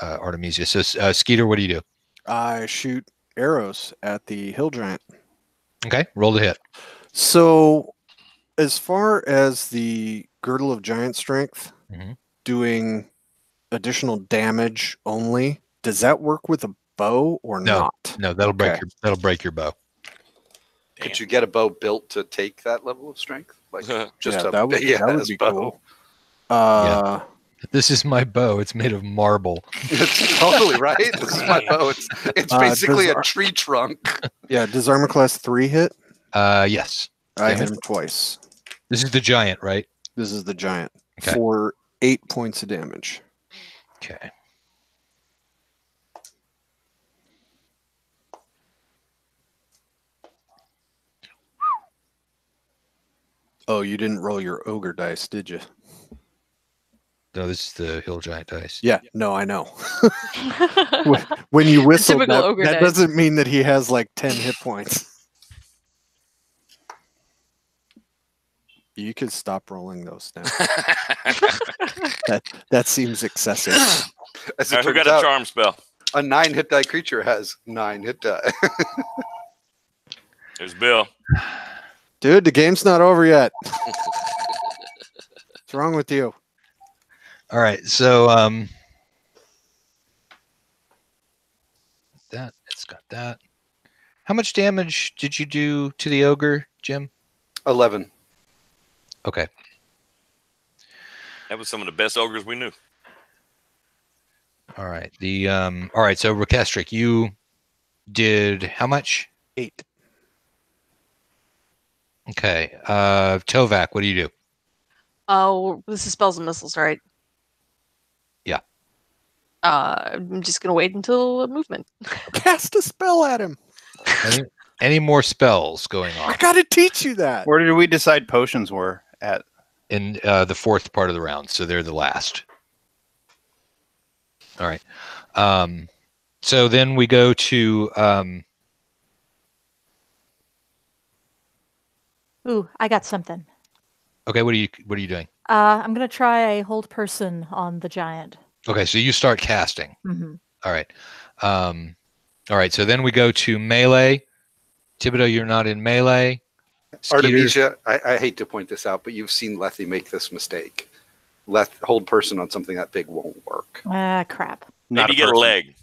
Artemisia. So Skeeter, what do you do? I shoot arrows at the hill giant. Okay, roll the hit. So, as far as the girdle of giant strength Mhm. doing additional damage only, does that work with a bow or No. not? No, that'll break Okay. your bow. Could you get a bow built to take that level of strength? Like just Yeah, a that would big ass be bow. cool. This is my bow. It's made of marble. It's totally right. This is my bow. It's basically a does- tree trunk. Yeah, does armor class 3 hit? Yes. I Damn hit it. him twice. This is the giant, right? This is the giant Okay. for 8 points of damage. Okay. Oh, you didn't roll your ogre dice, did you? No, this is the hill giant dice. Yeah, no, I know. When you whistle, Typical that, ogre that dice. doesn't mean that he has like 10 hit points. You could stop rolling those now. That seems excessive. As All it right, who turns got a out, charm spell? A 9 hit die creature has 9 hit die. There's Bill. Dude, the game's not over yet. What's wrong with you? All right, so it's got that. How much damage did you do to the ogre, Jim? 11. Okay. That was some of the best ogres we knew. All right. All right, so Rekestric, you did how much? 8. Okay. Tovak, what do you do? Oh, this is spells and missiles, right? Yeah. I'm just gonna wait until movement. Cast a spell at him. Any more spells going I on gotta teach you that. Where did we decide potions were at? in the fourth part of the round? So they're the last. All right. So then we go to Ooh, I got something. okay, what are you doing? I'm gonna try a hold person on the giant. Okay, so you start casting. Mm-hmm. All right. All right, so then we go to melee. Thibodeau, you're not in melee. Skeeter, Artemisia, I hate to point this out, but you've seen Lethy make this mistake. Hold person on something that big won't work. Ah, crap. Maybe you get a person. leg.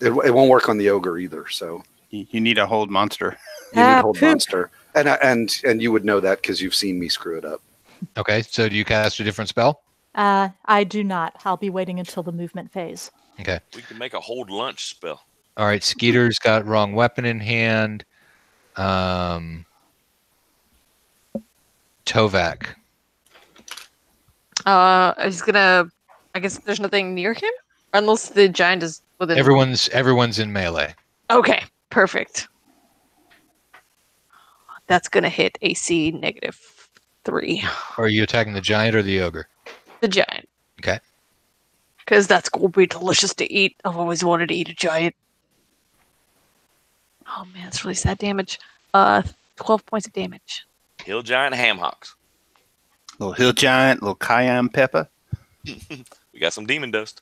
It won't work on the ogre either. So You need a hold monster. you need Ah, hold poop. monster, and you would know that because you've seen me screw it up. Okay, so do you cast a different spell? I do not. I'll be waiting until the movement phase. Okay. We can make a hold lunch spell. All right, Skeeter's got wrong weapon in hand. Tovak. I was gonna. I guess there's nothing near him, unless the giant is within. Everyone's in melee. Okay, perfect. That's gonna hit AC -3. Are you attacking the giant or the ogre? The giant. Okay. Because that's gonna be delicious to eat. I've always wanted to eat a giant. Oh man, it's really sad damage. 12 points of damage. Hill giant ham hocks. Little hill giant, little cayenne pepper. We got some demon dust.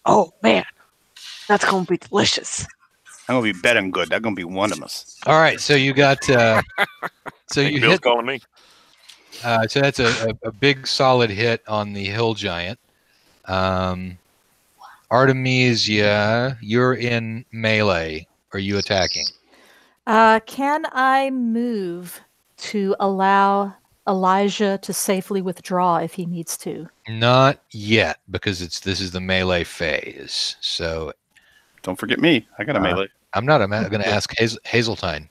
Oh man, that's gonna be delicious. I'm gonna be better than good. That's gonna be one of us. All right, so you got so Think you Bill's hit. calling me. So that's a big solid hit on the hill giant. Artemisia, you're in melee. Are you attacking? Can I move to allow Elijah to safely withdraw if he needs to? Not yet, because this is the melee phase. So Don't forget me. I got a melee. I'm not going to ask Hazeltine.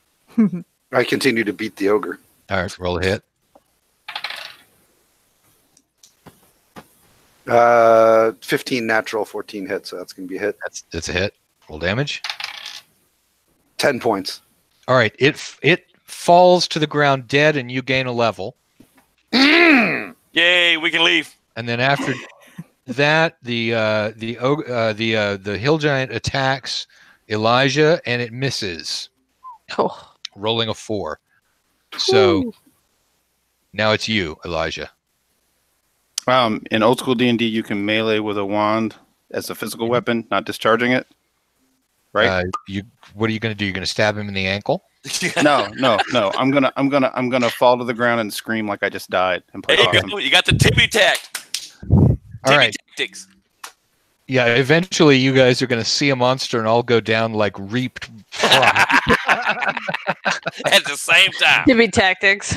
I continue to beat the ogre. All right, roll a hit. 15 natural, 14 hit, so that's going to be a hit. That's a hit. Roll damage. 10 points. All right, it falls to the ground dead, and you gain a level. Yay, we can leave. And then after that, the hill giant attacks Elijah, and it misses, Oh, rolling a 4. So now it's you, Elijah. In old school D&D, you can melee with a wand as a physical weapon, not discharging it. Right? What are you going to do? You're going to stab him in the ankle? No. I'm gonna fall to the ground and scream like I just died and play There you possum. go. You got the Tibby tact. All right. Tactics. Yeah, eventually you guys are going to see a monster and all go down like reaped crop. At the same time. Timmy tactics.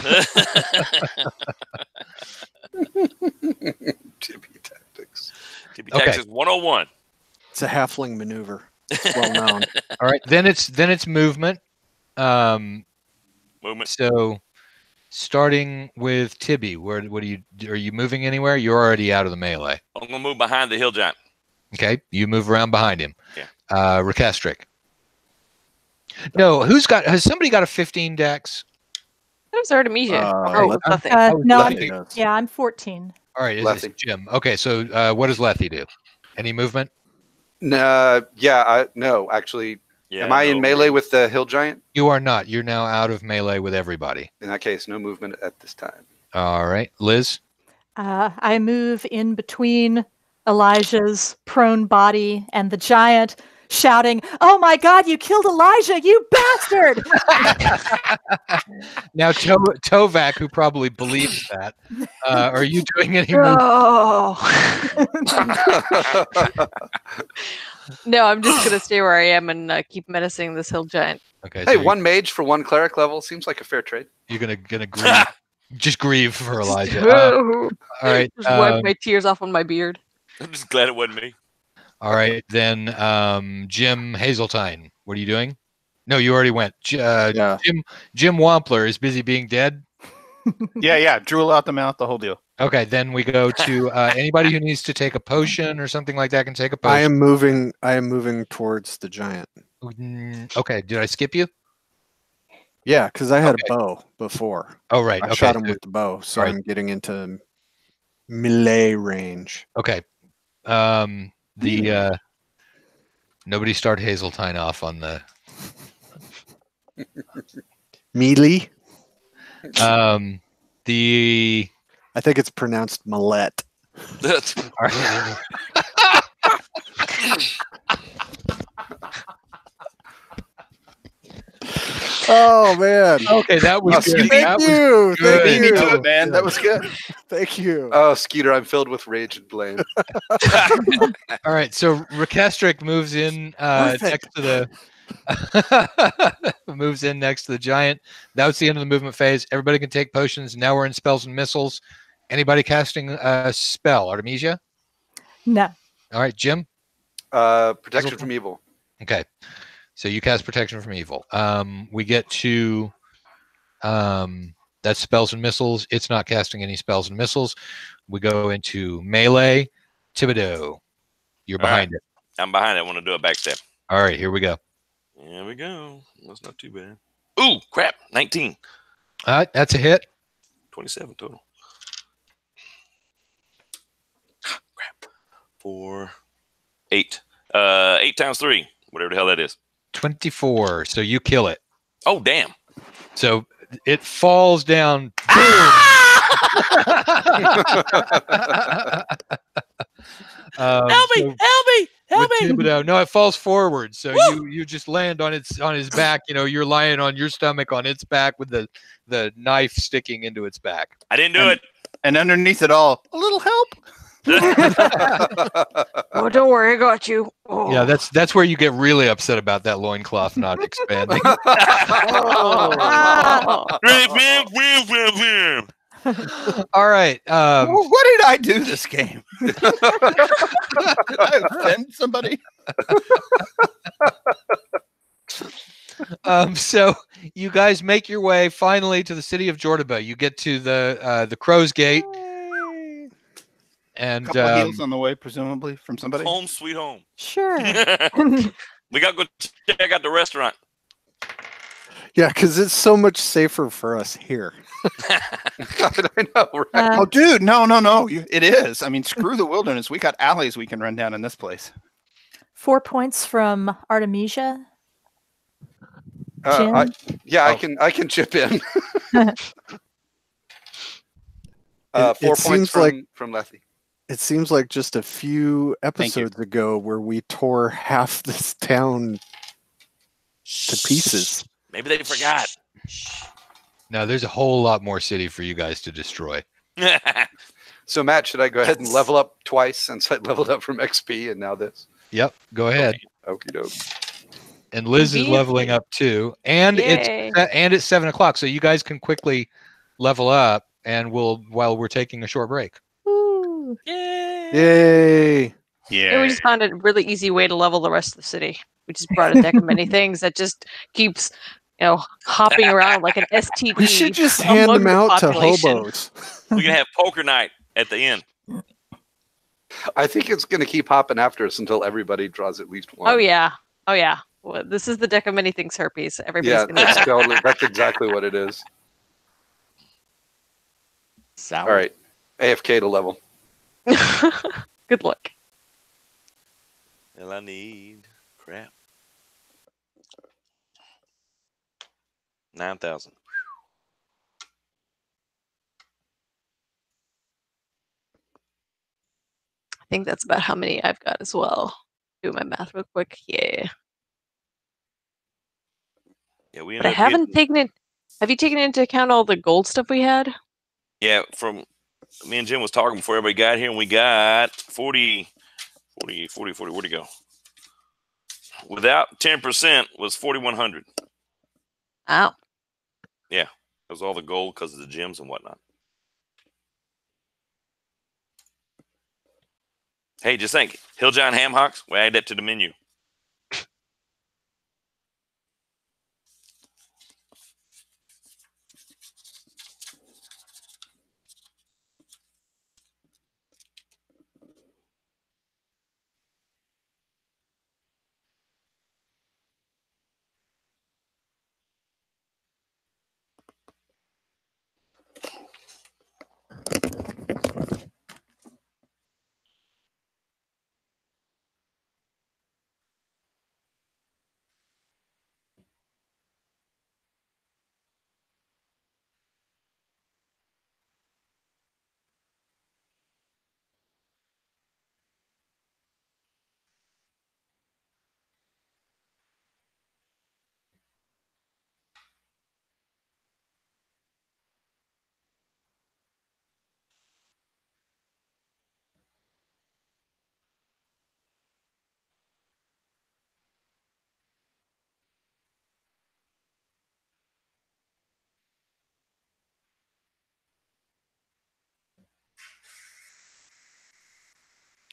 Tibby tactics. Tibby Okay. Tactics 101. It's a halfling maneuver. It's well known. All right, then it's movement. Movement. So starting with Tibby, are you moving anywhere? You're already out of the melee. I'm going to move behind the hill giant. Okay, you move around behind him. Yeah. Rekestric. No, has somebody got a 15 dex? That was Artemisia. Let's- Nothing. No, Lethy does. yeah, I'm 14. All right, Lethy. it's Jim. Okay, so what does Lethy do? Any movement? No, no, actually. Yeah, Am I in no, melee with the hill giant? You are not. You're now out of melee with everybody. In that case, no movement at this time. All right, Liz. I move in between Elijah's prone body and the giant shouting, "Oh my God, you killed Elijah, you bastard!" Now, Tovak, who probably believes that, are you doing any moves? No. No, I'm just gonna stay where I am and keep menacing this hill giant. Okay. Hey, so one mage for one cleric level seems like a fair trade. You're gonna grieve, just grieve for Elijah. All right. Just wipe my tears off on my beard. I'm just glad it wasn't me. All right, then, Jim Hazeltine, what are you doing? No, you already went. Yeah. Jim Wampler is busy being dead. Yeah. Drool out the mouth, the whole deal. Okay, then we go to anybody who needs to take a potion or something like that can take a potion. I am moving towards the giant. Okay, did I skip you? Yeah, because I had a bow before. Oh, right. I Okay. shot him with the bow, so All right. I'm getting into melee range. Okay. Nobody start Hazeltine off on the Melee. the. I think it's pronounced Millet. All right. Oh man. Okay, that was good. Thank you. good. Thank Me you. too, man. That was good. Thank you. Oh, Skeeter, I'm filled with rage and blame. All right, so Rekestric moves in next to the moves in next to the giant. That was the end of the movement phase. Everybody can take potions. Now we're in spells and missiles. Anybody casting a spell? Artemisia? No. All right, Jim? Protection from evil. Okay. So you cast protection from evil. We get to that's spells and missiles. It's not casting any spells and missiles. We go into melee. Thibodeau, you're behind it. I'm behind it. I want to do a backstep. All right, here we go. Here we go. That's not too bad. Ooh, crap. 19. That's a hit. 27 total. Crap. 4, 8. 8 times 3. Whatever the hell that is. 24. So you kill it. Oh, damn. So it falls down. Help me! No, it falls forward. So you just land on his back. You know, you're lying on your stomach on its back with the knife sticking into its back. I didn't do it. And underneath it all, a little help. Oh, don't worry, I got you. Oh. Yeah, that's where you get really upset about that loincloth not expanding. All right. What did I do this game? Did I offend somebody? So you guys make your way finally to the city of Jordoba. You get to the Crow's Gate. And couple of heals on the way, presumably from somebody. Home sweet home. Sure. We got to go check out the restaurant. Yeah, because it's so much safer for us here. I know, right? Oh, dude, no. It is. I mean, screw the wilderness. We got alleys we can run down in this place. 4 points from Artemisia. I can chip in. 4 points from Lethe. It seems like just a few episodes ago where we tore half this town to pieces. Maybe they forgot. No, there's a whole lot more city for you guys to destroy. So, Matt, should I go ahead and level up twice since I leveled up from XP and now this? Yep, go ahead. Okie doke. And Liz is leveling up too, and it's 7 o'clock, so you guys can quickly level up, and while we're taking a short break. Ooh. Yay! Yeah, we just found a really easy way to level the rest of the city. We just brought a deck of many things that just keeps, hopping around like an STD. We should just hand them out to hobos. We can have poker night at the end. I think it's going to keep hopping after us until everybody draws at least one. Oh yeah. Well, this is the deck of many things herpes. Everybody's gonna that's exactly what it is. Sour. All right, AFK to level. Good luck. Well, I need crap. 9,000. I think that's about how many I've got as well. Do my math real quick. Yeah. Yeah, we But I ended up haven't getting, taken it. Have you taken into account all the gold stuff we had? yeah, from me and Jim was talking before everybody got here, and we got 40, where'd it go? Without 10% was 4,100. Wow. Yeah, it was all the gold because of the gems and whatnot. Hey, just think, Hill John Ham Hocks, we add that to the menu.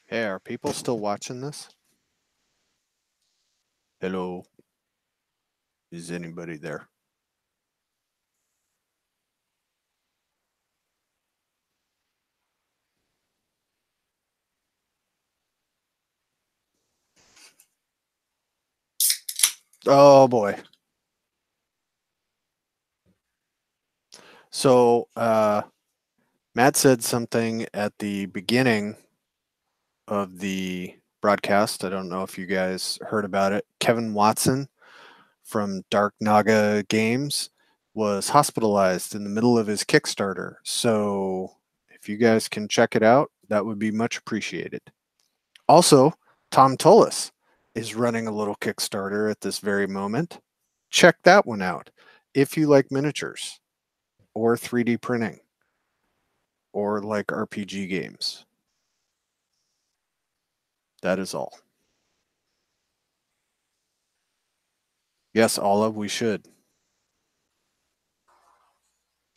Hey, are people still watching this? Hello. Is anybody there? Oh boy. So Matt said something at the beginning of the broadcast. I don't know if you guys heard about it. Kevin Watson from Dark Naga Games was hospitalized in the middle of his Kickstarter. So if you guys can check it out, that would be much appreciated. Also, Tom Tullis is running a little Kickstarter at this very moment. Check that one out if you like miniatures or 3D printing or like RPG games. That is all. Yes, Olive, we should.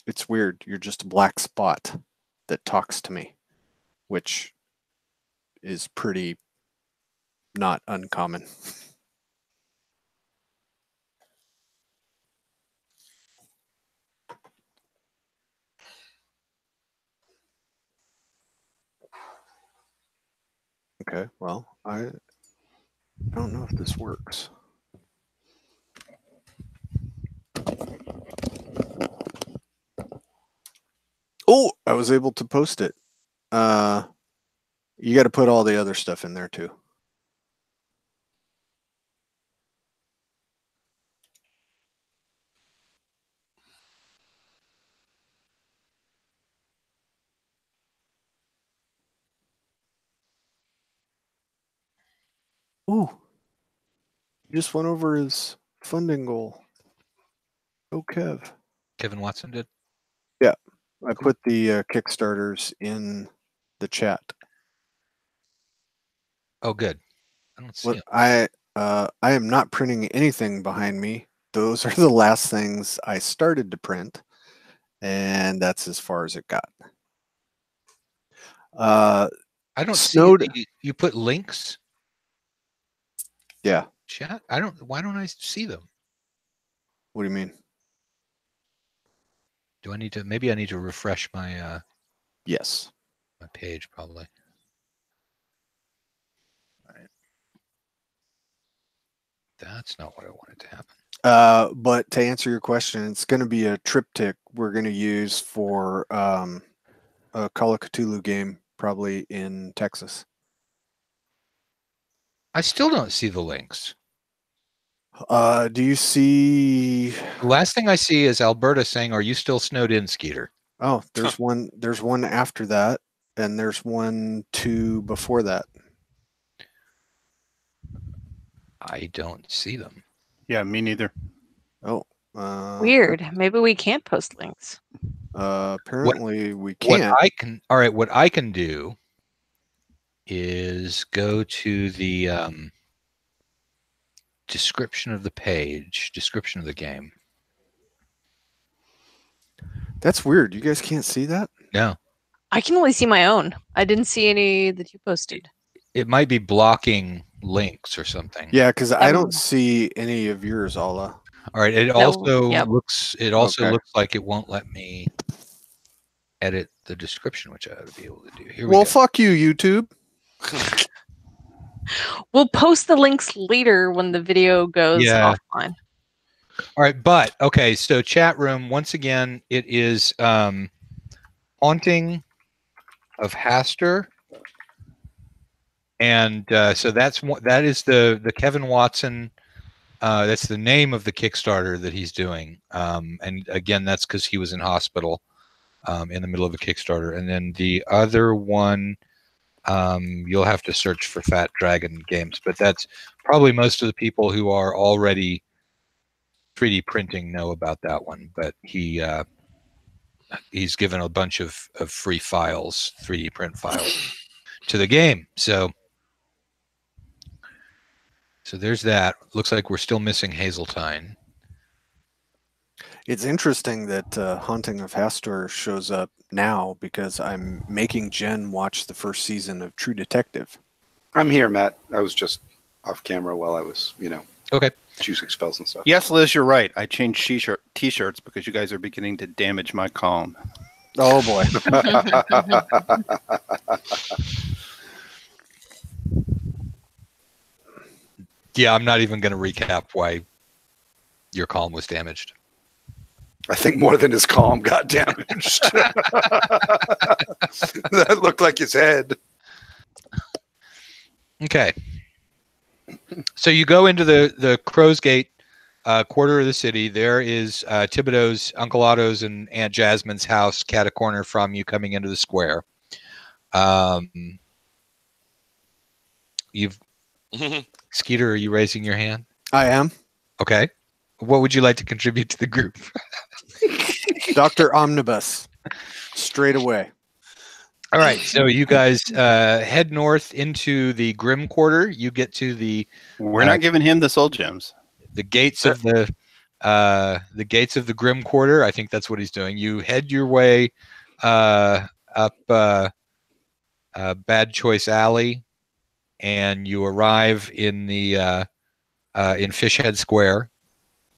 It's weird. You're just a black spot that talks to me, which is pretty not uncommon. Okay, well, I don't know if this works. Oh, I was able to post it. You got to put all the other stuff in there too. Ooh, you just went over his funding goal. Oh, Kev. Kevin Watson did. Yeah, I put the Kickstarters in the chat. Oh, good. I don't see What it. I am not printing anything behind me. Those are the last things I started to print, and that's as far as it got. I don't Snowed. see you put links. Yeah. Chat. Why don't I see them? What do you mean? Do I need to? Maybe I need to refresh my Yes. my page probably. All right. That's not what I wanted to happen. But to answer your question, it's going to be a triptych we're going to use for a Call of Cthulhu game, probably in Texas. I still don't see the links. Do you see? The last thing I see is Alberta saying, "Are you still snowed in, Skeeter?" Oh, there's one. There's one after that. and there's 1, 2 before that. I don't see them. Yeah, me neither. Oh, Weird. Maybe we can't post links. apparently we What can't. I can, all right, what I can do is go to the description of the page, description of the game. That's weird. You guys can't see that? No, I can only see my own. I didn't see any that you posted. it might be blocking links or something. Yeah, because I Um, don't see any of yours, Alla. All right. It No, also yep. looks. It also Okay. looks like it won't let me edit the description, which I ought to be able to do. Here we Well, go. fuck you, YouTube. We'll post the links later when the video goes Yeah. offline. All right, but okay. So chat room once again. It is Haunting of Haster, and so that is the Kevin Watson. That's the name of the Kickstarter that he's doing. And again, that's because he was in hospital in the middle of a Kickstarter. And then the other one, you'll have to search for Fat Dragon Games, but that's probably most of the people who are already 3D printing know about that one. But he's given a bunch of free files, 3D print files, to the game. So there's that. Looks like we're still missing Hazeltine. It's interesting that Haunting of Hastur shows up now because I'm making Jen watch the first season of True Detective. I'm here, Matt. I was just off camera while I was, Okay. choosing spells and stuff. Yes, Liz, you're right. I changed t-shirts because you guys are beginning to damage my calm. Oh boy. Yeah, I'm not even going to recap why your column was damaged. I think more than his calm got damaged. That looked like his head. Okay. So you go into the Crow's Gate quarter of the city. There is Thibodeau's, Uncle Otto's, and Aunt Jasmine's house, cat a corner from you coming into the square. You've Skeeter, are you raising your hand? I am. Okay. What would you like to contribute to the group? Dr. Omnibus. Straight away. All right. So you guys head north into the Grim Quarter. You get to the We're not giving him the soul gems. gates of the gates of the Grim Quarter. I think that's what he's doing. You head your way up Bad Choice Alley, and you arrive in the in Fishhead Square,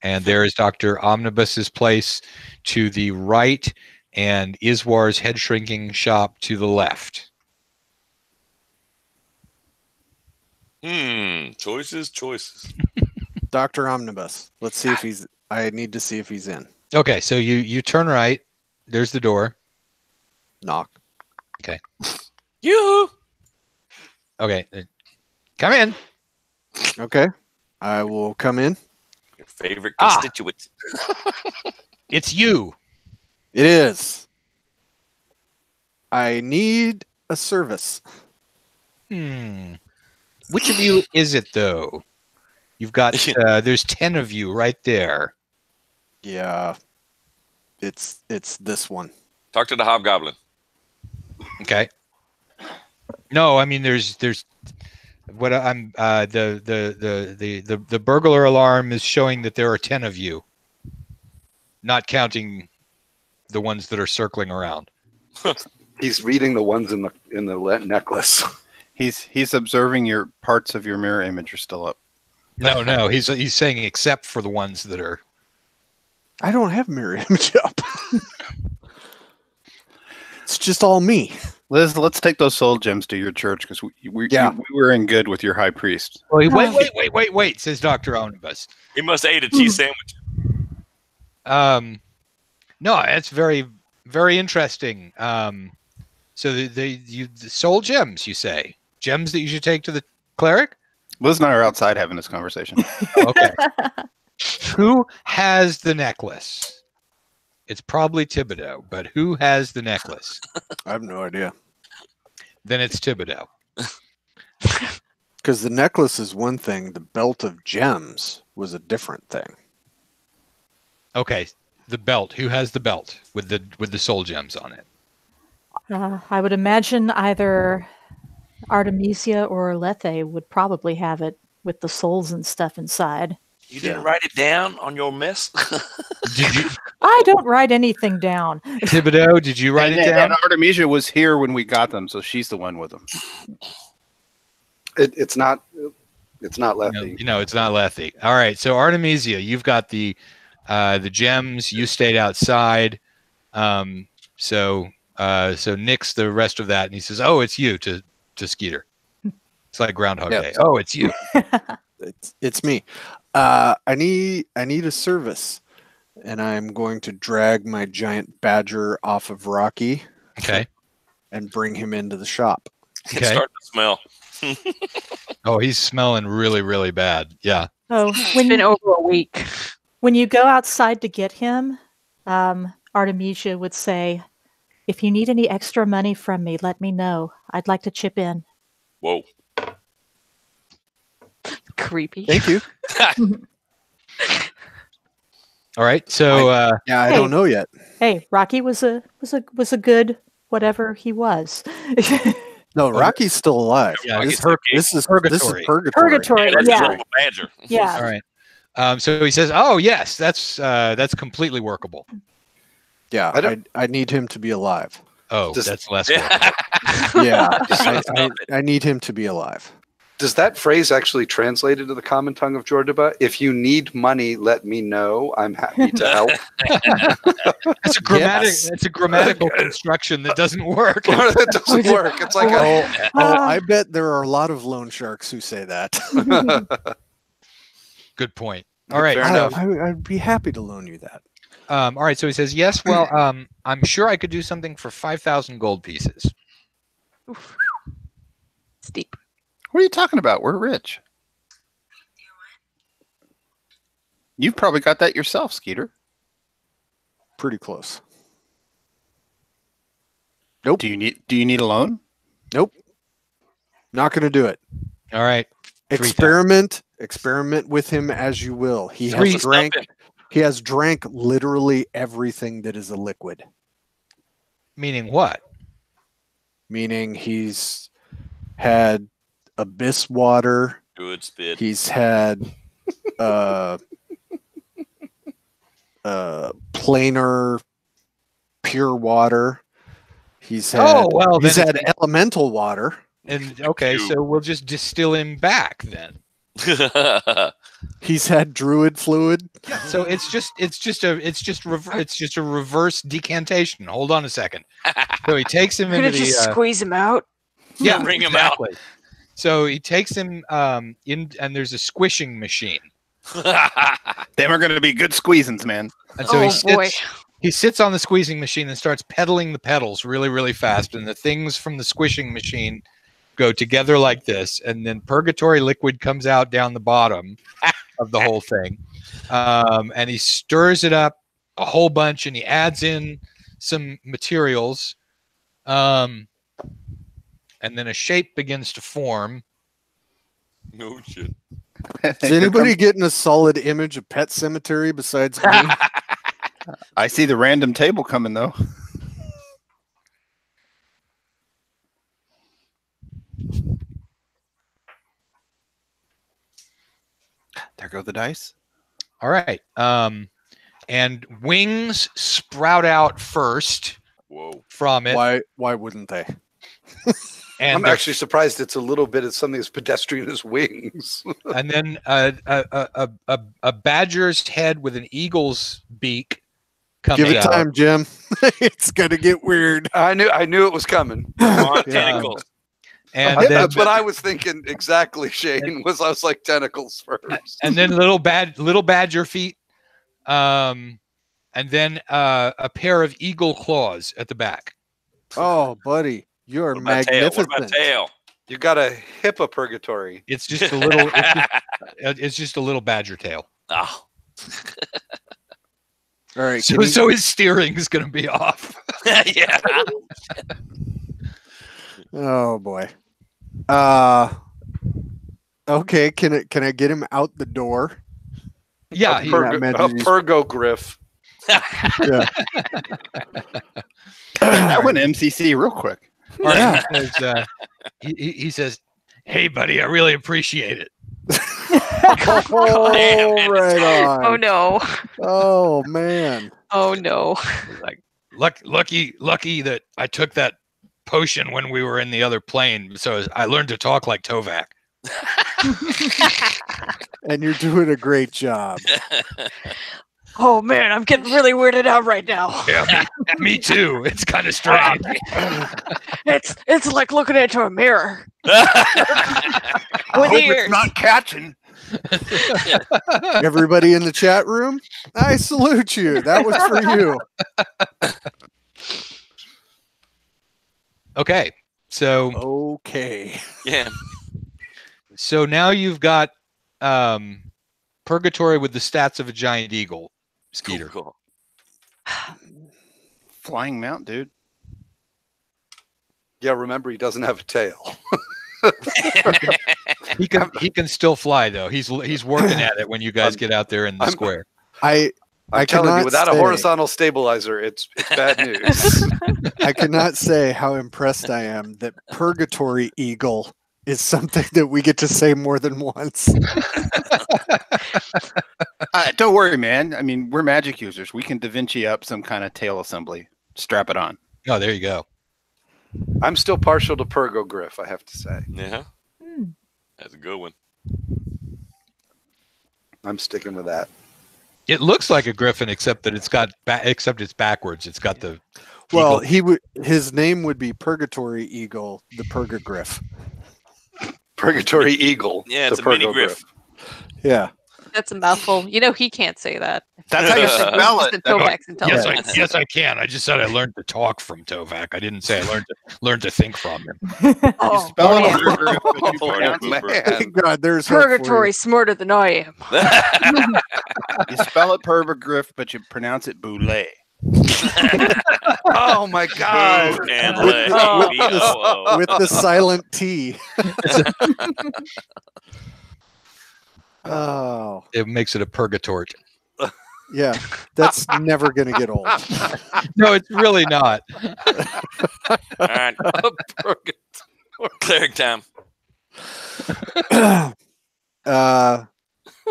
and there is Dr. Omnibus's place to the right, and Iswar's head shrinking shop to the left. Choices. Dr. Omnibus. Let's see if he's. I need to see if he's in. Okay, so you turn right. There's the door. Knock. You. Okay, come in. Okay. I will come in. Your favorite constituent. It's you. It is. I need a service. Which of you is it, though? You've got there's 10 of you right there. Yeah. It's this one. Talk to the hobgoblin. Okay. No, I mean there's what I'm the burglar alarm is showing that there are 10 of you, not counting the ones that are circling around. He's reading the ones in the necklace. He's observing your parts of your mirror image are still up. No, he's saying except for the ones that are. I don't have mirror image up. It's just all me. Liz, let's take those soul gems to your church because we were in good with your high priest. Wait, says Dr. Omnibus. He must have ate a cheese sandwich. No, that's very, very interesting. So the soul gems, you say? Gems that you should take to the cleric? Liz and I are outside having this conversation. Okay. Who has the necklace? It's probably Thibodeau, but who has the necklace? I have no idea. then it's Thibodeau. Because the necklace is one thing, the belt of gems was a different thing. Okay, the belt. Who has the belt with the soul gems on it? I would imagine either Artemisia or Lethe would probably have it with the souls and stuff inside. You didn't write it down on your mess? Did you, I don't write anything down. Thibodeau? Did you write it down? And Artemisia was here when we got them, so she's the one with them. It's not Lethe. No, it's not Lethe. All right, so Artemisia, you've got the gems. You stayed outside. So Nick's the rest of that, and he says, "Oh, it's you," to Skeeter. It's like Groundhog Day. Oh, it's you. It's me. I need a service, and I'm going to drag my giant badger off of Rocky. Okay. And bring him into the shop. Okay. It's starting to smell. Oh, he's smelling really, really bad. Yeah. Oh, It's been over a week. when you go outside to get him, Artemisia would say, "If you need any extra money from me, let me know. I'd like to chip in." Whoa. Creepy. Thank you. All right. So I don't know yet. Hey, Rocky was a good whatever he was. No, Rocky's still alive. Yeah, this is purgatory. Purgatory, That's yeah. a badger. Yeah. All right. So he says, "Oh yes, that's completely workable." Yeah, I need him to be alive. Oh, Just- that's less workable. Yeah, I need him to be alive. Does that phrase actually translate into the common tongue of Jordoba? If you need money, let me know. I'm happy to help. It's a grammatical construction that doesn't work. It doesn't work. It's like I bet there are a lot of loan sharks who say that. Good point. All right. Fair enough. I'd be happy to loan you that. All right. So he says, "Yes. Well, I'm sure I could do something for 5,000 gold pieces." Steep. What are you talking about? We're rich. You've probably got that yourself, Skeeter. Pretty close. Nope. Do you need a loan? Nope. Not going to do it. All right. Experiment with him as you will. He has drank literally everything that is a liquid. Meaning what? Meaning he's had abyss water. Good spit. He's had planar pure water. He's had had elemental water. And okay, so we'll just distill him back then. He's had druid fluid. So it's just a reverse decantation. Hold on a second. So he takes him Could into have just squeeze him out. yeah, Bring him exactly. So he takes him in, and there's a squishing machine. Them are going to be good squeezings, man. And so boy. he sits on the squeezing machine and starts pedaling the pedals really, really fast. And the things from the squishing machine go together like this. And then purgatory liquid comes out down the bottom of the whole thing. And he stirs it up a whole bunch, and he adds in some materials. And then a shape begins to form. No shit. Is anybody getting a solid image of Pet Cemetery besides me? I see the random table coming, though. There go the dice. All right. And wings sprout out first. Whoa. From it. Why wouldn't they? And I'm actually surprised it's a little bit of something as pedestrian as wings. And then a badger's head with an eagle's beak comes out. Give it time, Jim. It's gonna get weird. I knew it was coming. Tentacles. And That's what I was thinking exactly, Shane. I was like tentacles first. And then little badger feet. And then a pair of eagle claws at the back. Oh, buddy, you are magnificent. What about tail? You got a hippo purgatory. It's just a little. It's just a little badger tail. Oh. All right. So his steering is going to be off. Yeah. Oh boy. Okay, can I get him out the door? Yeah, a he, purgogriff. Yeah. That went MCC real quick. all right, he says, he says, "Hey, buddy, I really appreciate it. Oh, right on. Oh no. Oh man. Oh no. He's like, lucky that I took that potion when we were in the other plane, so I learned to talk like Tovak." And you're doing a great job. Oh man, I'm getting really weirded out right now. Yeah, me too. It's kind of strange. It's like looking into a mirror. With ears. Not catching. Everybody in the chat room, I salute you. That was for you. Okay, so Okay. Yeah. so now you've got Purgatory with the stats of a giant eagle, Skeeter. Cool. Flying mount, dude. Yeah, remember he doesn't have a tail. He can still fly though. He's working at it when you guys get out there in the square. I'm telling you, cannot without a say- horizontal stabilizer, it's bad news. I cannot say how impressed I am that Purgatory Eagle is something that we get to say more than once. Don't worry, man. I mean, we're magic users. We can Da Vinci up some kind of tail assembly. Strap it on. Oh, there you go. I'm still partial to Purgogriff, I have to say. Yeah. That's a good one. I'm sticking with that. It looks like a griffin, except that it's got except it's backwards. It's got the Well, eagle. his name would be Purgatory Eagle, the Purgogriff. Purgatory Eagle. Yeah, it's the a mini Purgogriff. griff. Yeah. That's a mouthful. You know he can't say that. That's how you spell It's it. the Tovak's intelligence. Yes, I can. I just said I learned to talk from Tovak. I didn't say I learned to think from him. Oh, Spell man. it burger, but you Oh, pronounce it. man. Thank God, there's hope for you. Purgatory's smarter than I am. You spell it Purgogriff, but you pronounce it Boulay. Oh my God. Boo and With lay. the- B-O-O. With the silent T. Oh, It makes it a purgatory. yeah. That's never going to get old. No, it's really not. All right. Cleric time.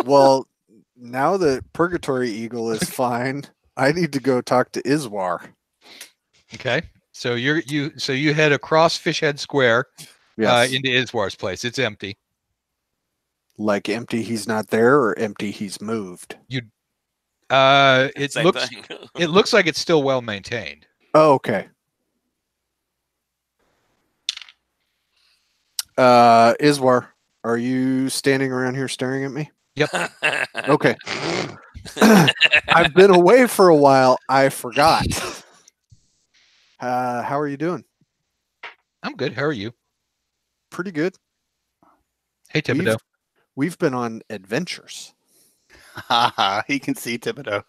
Well, now that Purgatory Eagle is fine, I need to go talk to Iswar. Okay, so you head across Fishhead Square Yes. into Iswar's place. It's empty. Like empty, he's not there, or empty, he's moved. It Same looks thing. it looks like it's still well maintained. Oh, okay. Iswar, are you standing around here staring at me? Yep. Okay. I've been away for a while. I forgot. How are you doing? I'm good. How are you? Pretty good. Hey, Thibodeau. We've been on adventures. He can see Thibodeau.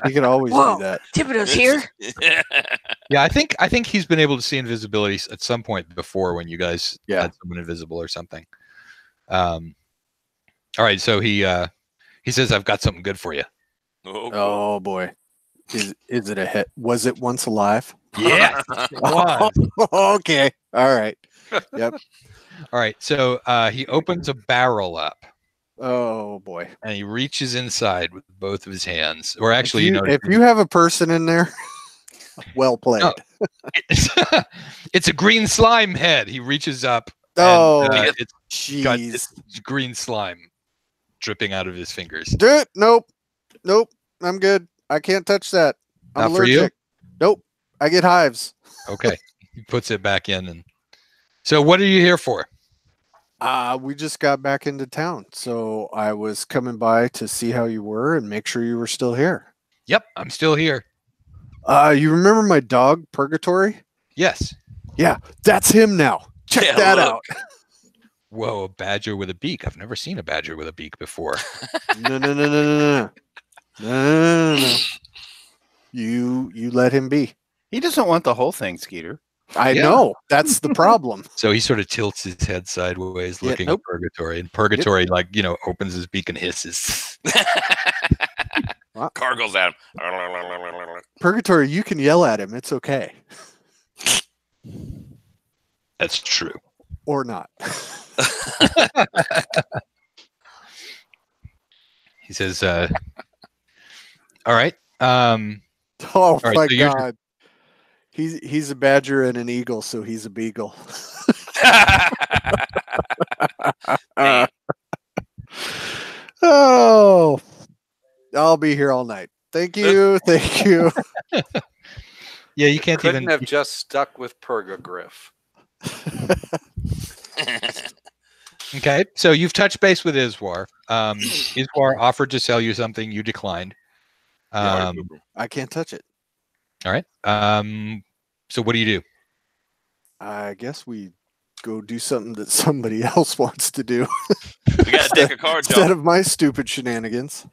You can always Whoa. do that. Thibodeau's here. Yeah, I think he's been able to see invisibility at some point before when you guys Yeah. had someone invisible or something. All right, so he says, "I've got something good for you." Oh, Oh boy. Is it a hit? Was it once alive? Yeah. Okay. All right. Yep. All right, so he opens a barrel up Oh boy. and he reaches inside with both of his hands. Or actually, if you have a person in there, well played. No. It's a green slime head. He reaches up. Oh, and, got jeez. it's green slime dripping out of his fingers. Dude, nope. I'm good. I can't touch that. I'm Not for you? allergic. Nope. I get hives. Okay, he puts it back in. And so, what are you here for? We just got back into town, so I was coming by to see how you were and make sure you were still here. Yep, I'm still here. You remember my dog, Purgatory? Yes. Yeah, that's him now. Check Yeah, that look. out. Whoa, a badger with a beak. I've never seen a badger with a beak before. No. You let him be. He doesn't want the whole thing, Skeeter. I know. That's the problem. So he sort of tilts his head sideways, Yeah, looking nope. at Purgatory, and Purgatory, opens his beak and hisses. Car goes at him. Purgatory, you can yell at him. It's okay. That's true. Or not. He says, all right. Oh right, my so you're- God. He's a badger and an eagle, so he's a beagle. Oh, I'll be here all night. Thank you. Thank you. Yeah, you can't Couldn't even. have just stuck with Purgagriff. Okay, so you've touched base with Iswar. Iswar offered to sell you something. You declined. I can't touch it. All right. So what do you do? I guess we go do something that somebody else wants to do. We got a deck of cards, instead y'all. of my stupid shenanigans.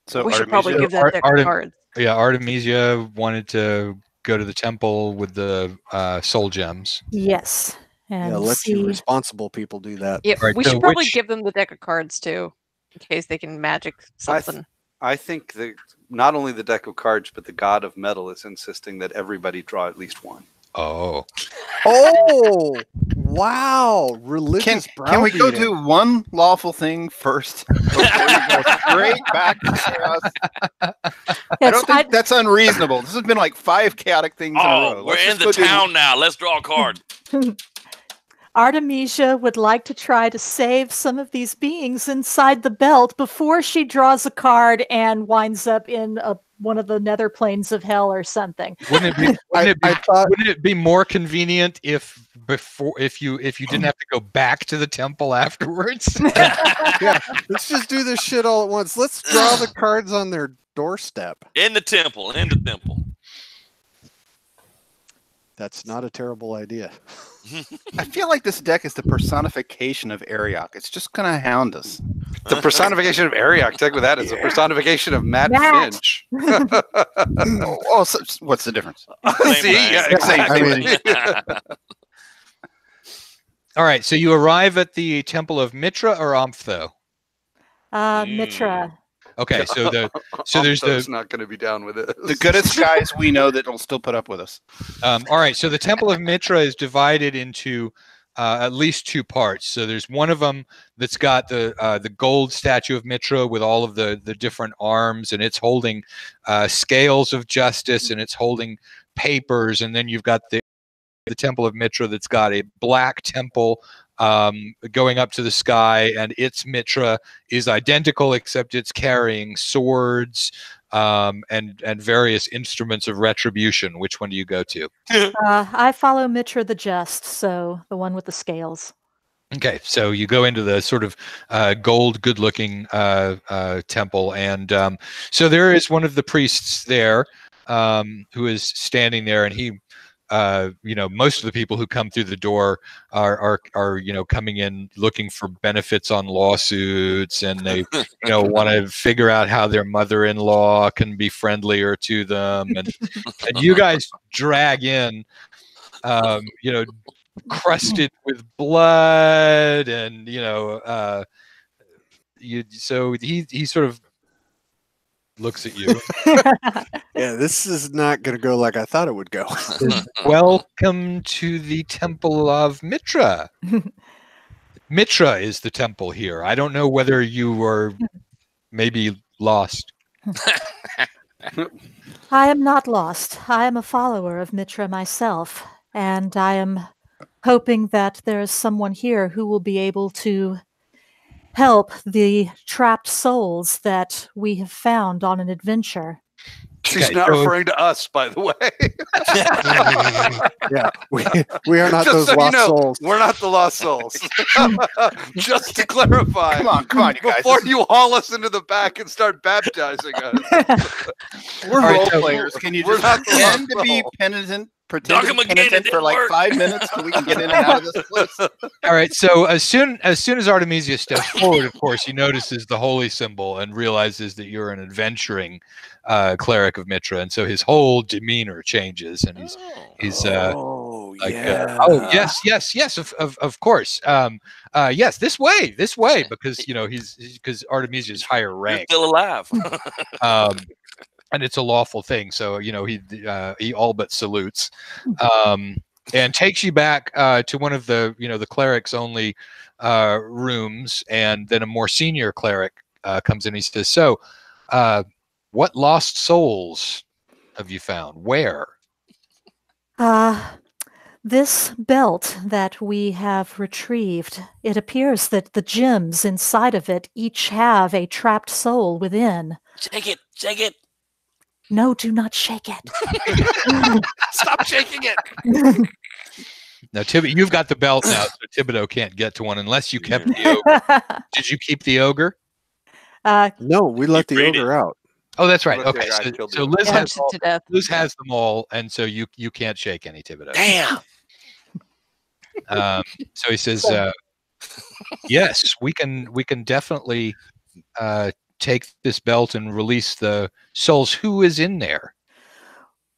So We should Artemisia- probably give that deck of cards. Yeah, Artemisia wanted to go to the temple with the soul gems. Yes. And Yeah, let see. you responsible people do that. Yeah, Right, we so should probably which- give them the deck of cards too, in case they can magic something. I think that not only the deck of cards, but the god of metal is insisting that everybody draw at least one. Oh, Oh, wow. Religious Can we go browbeating. do one lawful thing first before we go straight back to chaos? I Yes, don't think that's unreasonable. This has been like 5 chaotic things in a row. Oh, we're Let's in just the go do- town now. Let's draw a card. Artemisia would like to try to save some of these beings inside the belt before she draws a card and winds up in one of the nether planes of hell or something. wouldn't I thought wouldn't it be more convenient if you didn't have to go back to the temple afterwards? yeah, let's just do this shit all at once. Let's draw the cards on their doorstep. In the temple. In the temple. That's not a terrible idea. I feel like this deck is the personification of Ariok. It's just going to hound us. The personification of Ariok, take with that. It's a personification of Matt Matt. Finch. So what's the difference? Same See, thing. yeah, exactly. I mean- All right, so you arrive at the temple of Mitra or Omtho. Mitra. Okay, so there's Omtho's not going to be down with it. The goodest guys we know that will still put up with us. all right, so the temple of Mitra is divided into at least 2 parts. So there's one of them that's got the gold statue of Mitra with all of the different arms, and it's holding scales of justice, and it's holding papers, and then you've got the temple of Mitra that's got a black temple going up to the sky, and its Mitra is identical, except it's carrying swords and various instruments of retribution. Which one do you go to? I follow Mitra the Just, so the one with the scales. Okay, so you go into the sort of gold, good-looking temple, and so there is one of the priests there who is standing there, and he. Most of the people who come through the door are coming in looking for benefits on lawsuits, and they want to figure out how their mother-in-law can be friendlier to them, and you guys drag in crusted with blood, and so he sort of looks at you. Yeah, this is not going to go like I thought it would go. Welcome to the temple of Mitra. Mitra is the temple here. I don't know whether you were maybe lost. I am not lost. I am a follower of Mitra myself, and I am hoping that there is someone here who will be able to help the trapped souls that we have found on an adventure. She's Okay, not so- referring to us, by the way. Yeah, we are not Just those so you lost know, souls. we're not the lost souls. Just to clarify. Come on, you guys. Before you haul us into the back and start baptizing us. We're All right, role so players. Can you we're just not the pretend to lost be soul. penitent pretend to be him again, it penitent for didn't like work. 5 minutes so we can get in and out of this place. All right. So as soon as Artemisia steps forward, of course, he notices the holy symbol and realizes that you're an adventuring cleric of Mitra, and so his whole demeanor changes, and he's like, oh yes, of course, yes, this way, because because Artemisia is higher You're rank, still alive. and it's a lawful thing. So he all but salutes, and takes you back to one of the the cleric's only rooms, and then a more senior cleric comes in. He says, "So, what lost souls have you found? Where?" This belt that we have retrieved, it appears that the gems inside of it each have a trapped soul within. Shake it. Shake it. No, do not shake it. Stop shaking it. Now, you've got the belt now, so Thibodeau can't get to one unless you kept the ogre. Did you keep the ogre? No, we let the freed ogre out. Oh, that's right. Look, Okay, the guy killed so the Liz ogre. has Punched it to death. Liz has them all, and so you can't shake any Thibodeau. Damn. So he says, "Yes, we can definitely take this belt and release the souls. Who is in there?"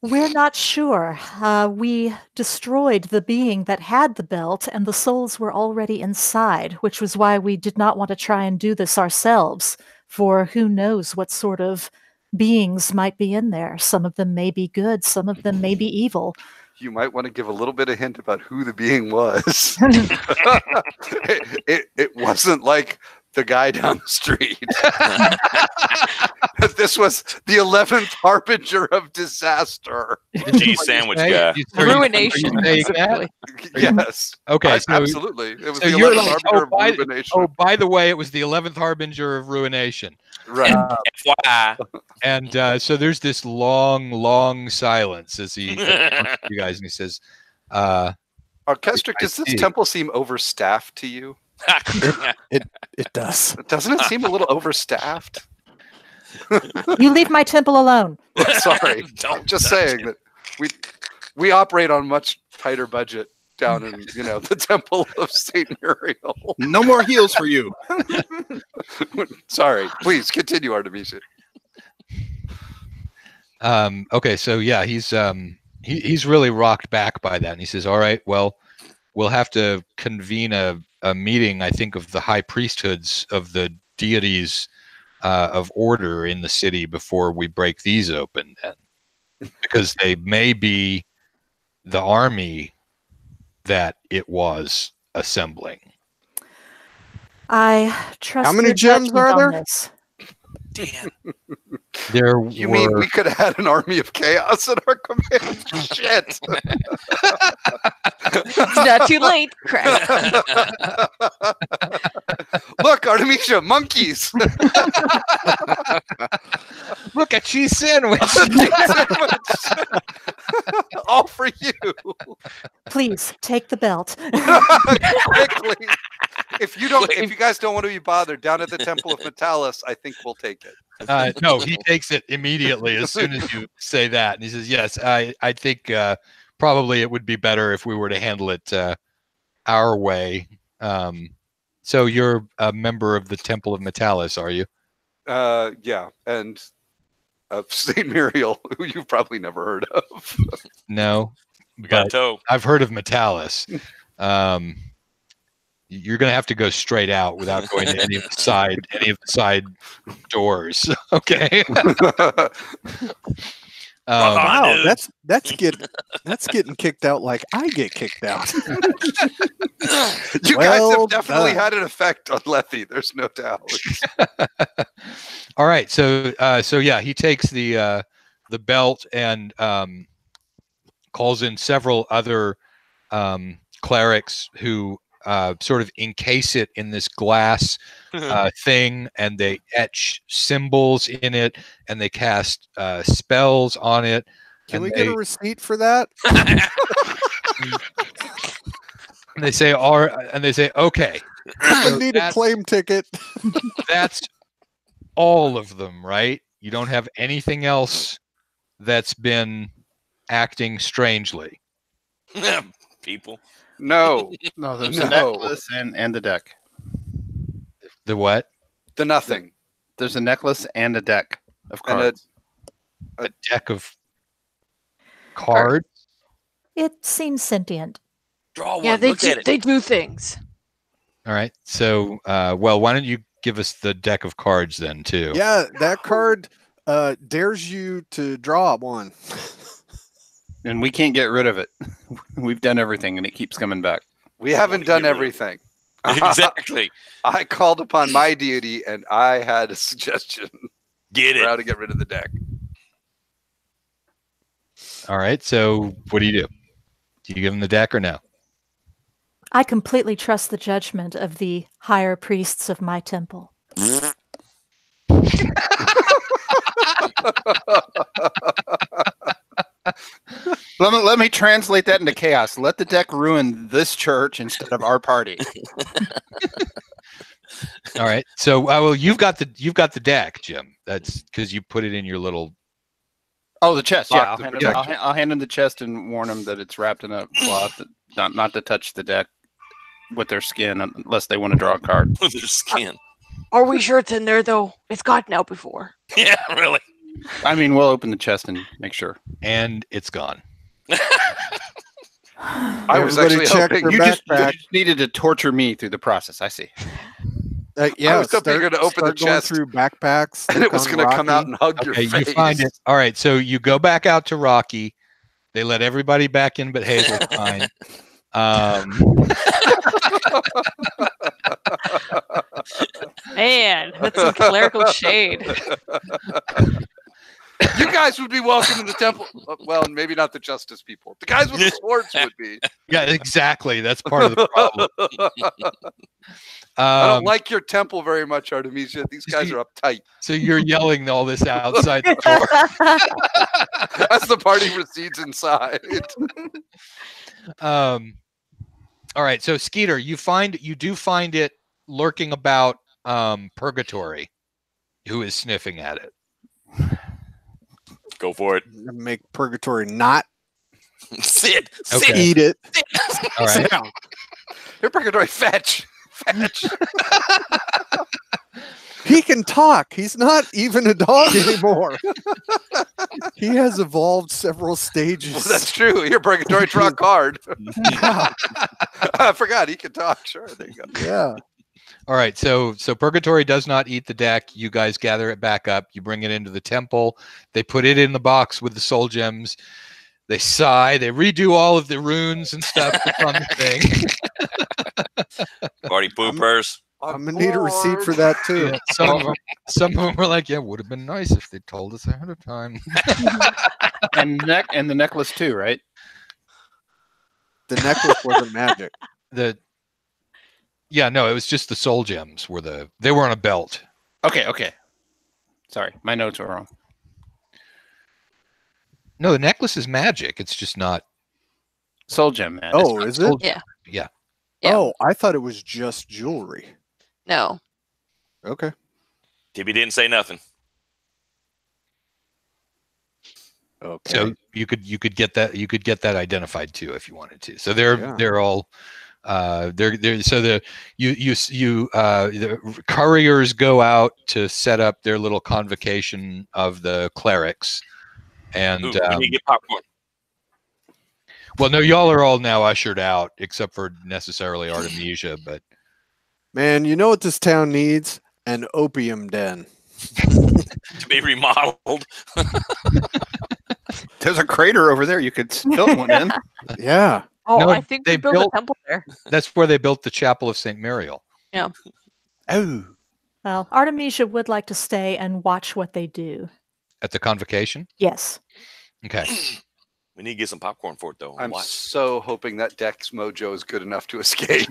We're not sure. We destroyed the being that had the belt, and the souls were already inside, which was why we did not want to try and do this ourselves, for who knows what sort of beings might be in there. Some of them may be good, some of them may be evil. You might want to give a little bit of hint about who the being was. it wasn't like the guy down the street. This was the 11th Harbinger of disaster. The cheese sandwich guy. Ruination. specifically. Yes. Okay, so absolutely. It was so the you're 11th like, Harbinger of ruination. oh, by the way, it was the 11th Harbinger of ruination. Right. FYI. And so there's this long silence as he talks to you guys, and he says, Orchestra, I does this see. temple seem overstaffed to you? It does. Doesn't it seem a little overstaffed? You leave my temple alone. Sorry. Don't I'm just touch saying it. that we operate on much tighter budget down in the Temple of Saint Muriel. No more heels for you. Sorry. Please continue, Artemisia. okay, so yeah, he's really rocked back by that, and he says, "All right, well, we'll have to convene a meeting, I think, of the high priesthoods of the deities of order in the city before we break these open, then, because they may be the army that it was assembling." I trust. How many your gems judgment are on there? this. Damn. There You were, mean we could have had an army of chaos at our command? Shit. It's not too late. Crack. Look, Artemisia, monkeys. look at cheese sandwich. All for you. Please take the belt. Quickly. If you guys don't want to be bothered, down at the Temple of Metalis, I think we'll take it. No, he takes it immediately as soon as you say that, and he says, "Yes, I think probably it would be better if we were to handle it our way." So you're a member of the Temple of Metalis, are you? Yeah, and of Saint Muriel, who you've probably never heard of. No, We got a but toe. I've heard of Metalis. You're going to have to go straight out without going to any of the side doors. Okay. Wow, dude. that's getting kicked out like I get kicked out. You guys Well have definitely done. had an effect on Lethe. There's no doubt. All right. So yeah, he takes the belt and calls in several other clerics who sort of encase it in this glass thing, and they etch symbols in it, and they cast spells on it. Can and we they, get a receipt for that? and they say, okay, I need a claim ticket. that's all of them, right? You don't have anything else that's been acting strangely. People. No, No, there's No. a necklace and the deck. The what? the nothing. There's a necklace and a deck of And cards. A deck of cards? It seems sentient. Draw one. Yeah, Look at it. they do things. All right. So, well, why don't you give us the deck of cards then, too? Yeah, that card dares you to draw one. And we can't get rid of it. We've done everything, and it keeps coming back. We haven't done everything. Exactly. I called upon my deity, and I had a suggestion Get for how it. to get rid of the deck. All right. So, what do you do? Do you give him the deck or no? I completely trust the judgment of the higher priests of my temple. Let me translate that into chaos. Let the deck ruin this church instead of our party. All right. So, well, you've got the deck, Jim. That's because you put it in your little. Oh, the chest. Yeah, Box of I'll hand him the chest and warn him that it's wrapped in a cloth, not to touch the deck with their skin unless they want to draw a card. With their skin. Are we sure it's in there though? It's gotten out before. Yeah, really. I mean, we'll open the chest and make sure. And it's gone. I was Everybody actually check hoping their You just backpack. needed to torture me through the process. I see. Yeah, I was hoping you were going to open the start going chest, through backpacks, and it was look going on to come out Rocky. and hug your Okay, face. you find it. All right. So, you go back out to Rocky. They let everybody back in but Hazeltine. Man, that's some clerical shade. You guys would be welcome in the temple. Well, maybe not the justice people. The guys with the swords would be. Yeah, exactly. That's part of the problem. I don't like your temple very much, Artemisia. These guys are uptight. So you're yelling all this outside the door. As the party proceeds inside. All right. So Skeeter, you do find it lurking about Purgatory, who is sniffing at it. Go for it. Make Purgatory not Sit. Okay. eat it. All right. Sit down. Here, Purgatory, fetch. Fetch. He can talk. He's not even a dog anymore. He has evolved several stages. Well, that's true. Here, Purgatory, draw a card. Yeah. I forgot. He can talk. Sure. There you go. Yeah. All right. So Purgatory does not eat the deck. You guys gather it back up. You bring it into the temple. They put it in the box with the soul gems. They sigh. They redo all of the runes and stuff on the thing. Party poopers. I'm gonna need a receipt for that too. Yeah, some of them were like, "Yeah, would have been nice if they told us ahead of time." And the necklace too, right? The necklace wasn't magic. Yeah, no, it was just the soul gems they were on a belt. Okay. Sorry, my notes are wrong. No, the necklace is magic. It's just not. Soul gem, man. Oh, is it? Yeah. Yeah. Yeah. Oh, I thought it was just jewelry. No. Okay. Tibby didn't say nothing. Okay. So you could get that identified too if you wanted to. So they're all they're so the couriers go out to set up their little convocation of the clerics, and Ooh, we need to get popcorn. well, no, y'all are all now ushered out except for necessarily Artemisia, but Man, you know what this town needs? An opium den. To be remodeled. There's a crater over there. You could build one in. Yeah. Oh, No, I think they they built built- a temple there. that's where they built the Chapel of St. Muriel. Oh. Well, Artemisia would like to stay and watch what they do. At the convocation. Yes. Okay. We need to get some popcorn for it, though. I'm Watch. so hoping that Dex mojo is good enough to escape.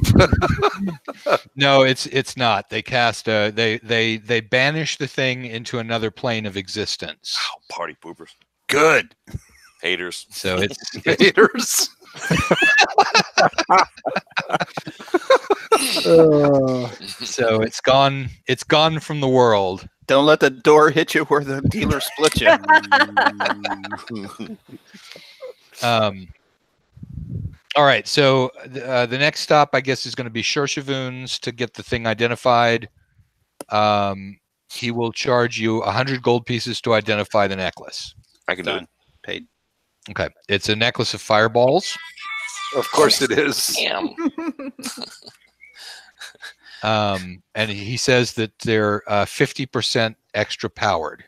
No, it's not. They cast they banish the thing into another plane of existence. Oh, party poopers. Good. Haters. So it's Haters. so it's gone from the world. Don't let the door hit you where the dealer split you. All right, so the next stop, I guess, is going to be Shershavun's to get the thing identified. He will charge you 100 gold pieces to identify the necklace. I can do it. Done. Paid. Okay, it's a necklace of fireballs. Of course it is. Damn. And he says that they're 50% extra powered.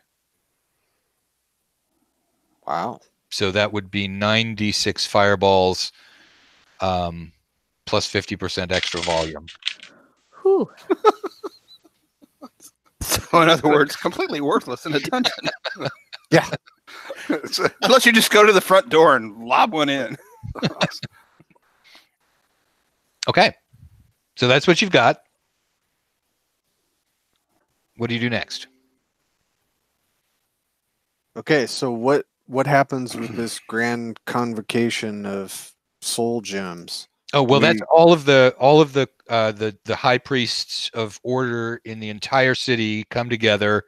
Wow. So that would be 9d6 fireballs plus 50% extra volume. Whew. So, in other words, completely worthless in a dungeon. Yeah. Unless you just go to the front door and lob one in. Okay, so that's what you've got. What do you do next? Okay, so what happens with this grand convocation of soul gems? Oh well, that's all of the high priests of order in the entire city come together,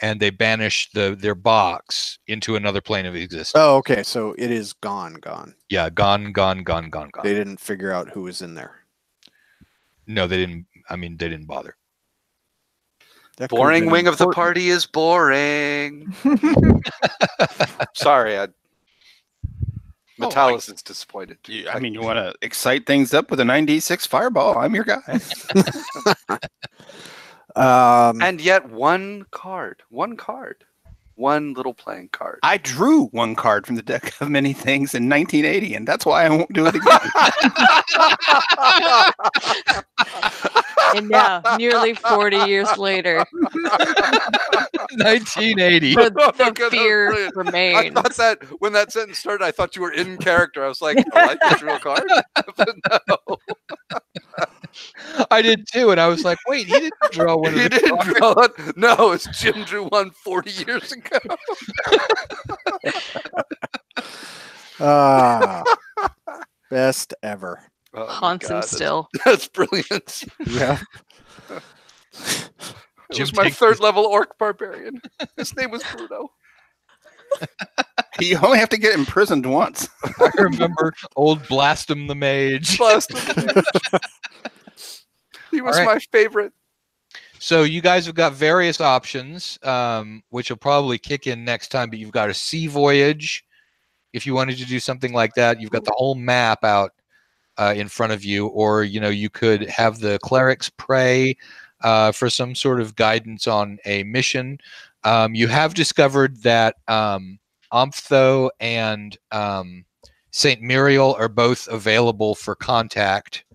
and they banish their box into another plane of existence. Oh, okay, so it is gone. Yeah, gone. They didn't figure out who was in there. No, they didn't. I mean, they didn't bother. That could've Boring been wing of the important. party is boring. Sorry, Metalis is disappointed. I mean, you want to excite things up with a 9d6 fireball? I'm your guy. And yet one little playing card. I drew one card from the deck of many things in 1980, and that's why I won't do it again. And now, nearly 40 years later, 1980. the fear I remains. thought that when that sentence started, I thought you were in character. I was like, I like this real card. But no. I did too, and I was like, wait, he didn't draw one of He the didn't cards. draw it. No, it's Jim drew one 40 years ago. Best ever. Oh my Haunts him God, still. That's brilliant. Yeah. It was my third level orc barbarian. His name was Bruno. You only have to get imprisoned once. I remember old Blastum the Mage. He was All right. my favorite. So you guys have got various options, which will probably kick in next time, but you've got a sea voyage. If you wanted to do something like that, you've got the whole map out in front of you, or you could have the clerics pray for some sort of guidance on a mission. You have discovered that Omtho and Saint Muriel are both available for contact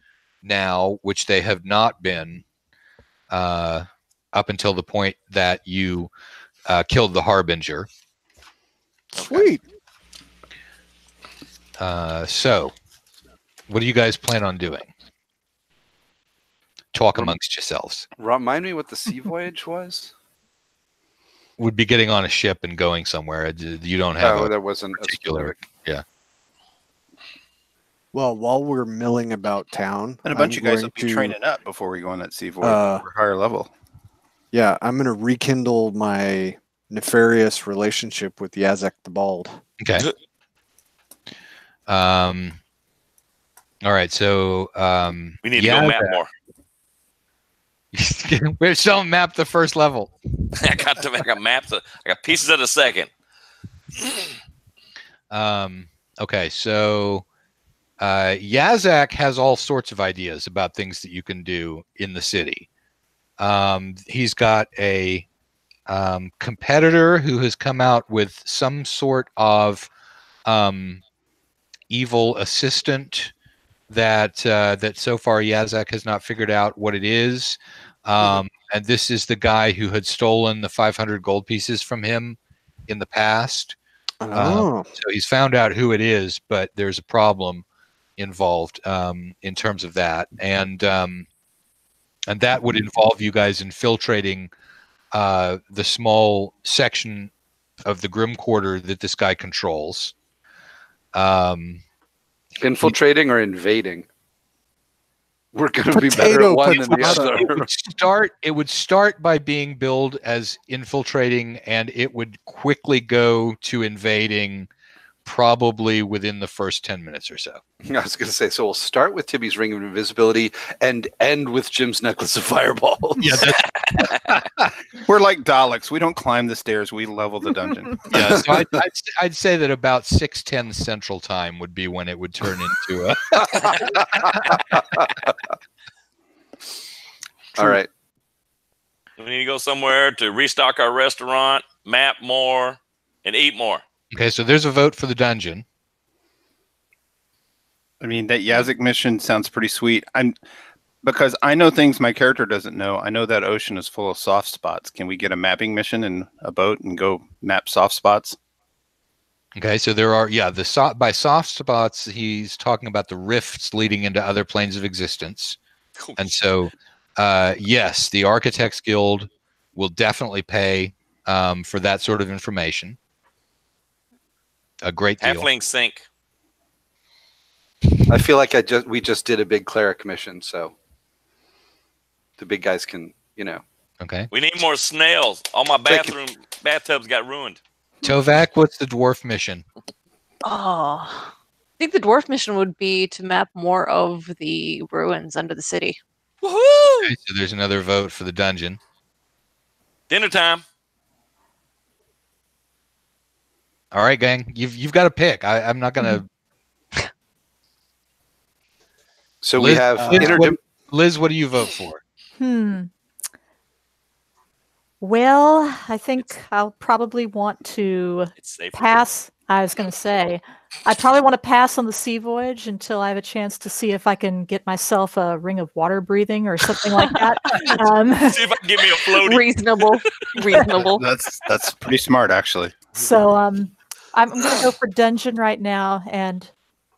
now, which they have not been up until the point that you killed the Harbinger. Sweet. So, what do you guys plan on doing? Talk amongst yourselves. Remind me what the sea voyage was? Would be getting on a ship and going somewhere. You don't have That wasn't particular. a specific. Yeah. Well, while we're milling about town, And a bunch I'm of guys going will be to- training up before we go on that sea voyage for higher level. Yeah, I'm going to rekindle my nefarious relationship with Yazek the Bald. Okay. All right. So We need to go map more. we're still map the first level. I got maps. I got pieces of the second. Okay. So Yazak has all sorts of ideas about things that you can do in the city. He's got a competitor who has come out with some sort of evil assistant that so far Yazak has not figured out what it is. And this is the guy who had stolen the 500 gold pieces from him in the past. Oh. So he's found out who it is, but there's a problem involved in terms of that, and that would involve you guys infiltrating the small section of the Grim Quarter that this guy controls. Infiltrating or invading? We're going to be better Potato, at one than the potato. other. It would start by being billed as infiltrating, and it would quickly go to invading probably within the first 10 minutes or so. I was going to say, so we'll start with Tibby's Ring of Invisibility and end with Jim's Necklace of Fireballs. Yeah, We're like Daleks. We don't climb the stairs. We level the dungeon. yeah. So I'd say that about 6:10 Central Time would be when it would turn into a. All right. We need to go somewhere to restock our restaurant, map more, and eat more. Okay, so there's a vote for the dungeon. I mean, that Yazik mission sounds pretty sweet. Because I know things my character doesn't know. I know that ocean is full of soft spots. Can we get a mapping mission in a boat and go map soft spots? Okay, so there are, by soft spots, he's talking about the rifts leading into other planes of existence. And so, yes, the Architects Guild will definitely pay for that sort of information. A great deal. Halfling sink. I feel like we just did a big cleric mission, so the big guys can, Okay. We need more snails. All my bathtubs got ruined. Tovak, what's the dwarf mission? Oh, I think the dwarf mission would be to map more of the ruins under the city. Woohoo! Okay, so there's another vote for the dungeon. Dinner time. All right, gang, you've got to pick. I'm not gonna. So Liz, we have Liz. What do you vote for? Well, I think I'll probably want to It's safer. pass. I was going to say, I probably want to pass on the sea voyage until I have a chance to see if I can get myself a ring of water breathing or something like that. See if I can give me a floaty. Reasonable. That's pretty smart, actually. So I'm going to go for dungeon right now and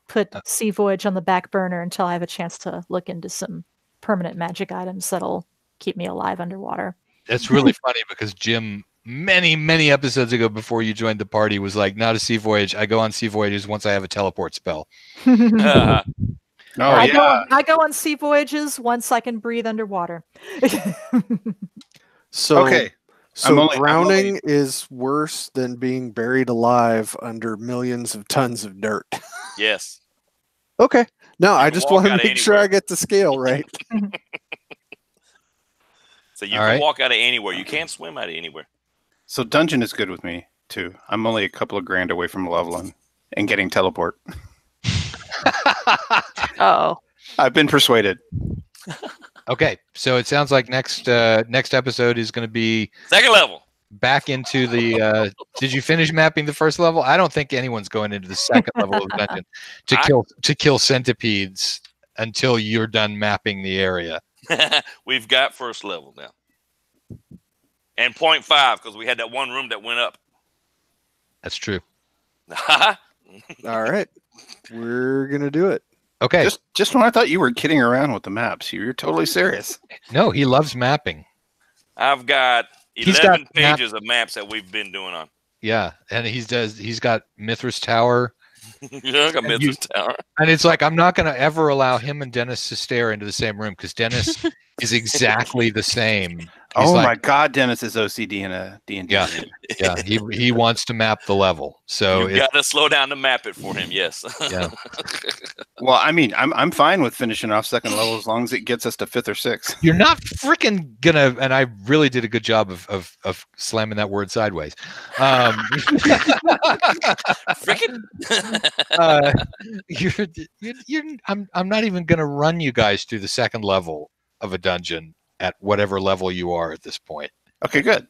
put sea voyage on the back burner until I have a chance to look into some permanent magic items that'll keep me alive underwater. That's really funny because Jim, many episodes ago before you joined the party, was like, not a sea voyage. I go on sea voyages once I have a teleport spell. I go on sea voyages once I can breathe underwater. So Okay. So drowning is worse than being buried alive under millions of tons of dirt. Yes. Okay. No, I just want to walk out make sure I get the scale right. So you can walk out of anywhere. You can't swim out of anywhere. So dungeon is good with me, too. I'm only a couple of grand away from leveling and getting teleport. Oh. I've been persuaded. Okay, so it sounds like next episode is going to be second level. Back into the. Did you finish mapping the first level? I don't think anyone's going into the second level of the dungeon to kill centipedes until you're done mapping the area. We've got first level now, and 0.5 because we had that one room that went up. That's true. All right, we're gonna do it. Okay. Just when I thought you were kidding around with the maps, you're totally serious. No, he loves mapping. I've got 11 pages of maps that we've been doing on. Yeah, and he's got Mithras Tower. Yeah, I got Mithras Tower. And it's like, I'm not going to ever allow him and Dennis to stare into the same room because Dennis is exactly the same. He's my God, Dennis is OCD in a D&D. Yeah, yeah. He wants to map the level. So you got to slow down to map it for him. Yes. Yeah. Well, I mean, I'm fine with finishing off second level as long as it gets us to 5th or 6th. You're not freaking gonna, and I really did a good job of slamming that word sideways. Freaking. I'm not even gonna run you guys through the second level of a dungeon at whatever level you are at this point. Okay, good.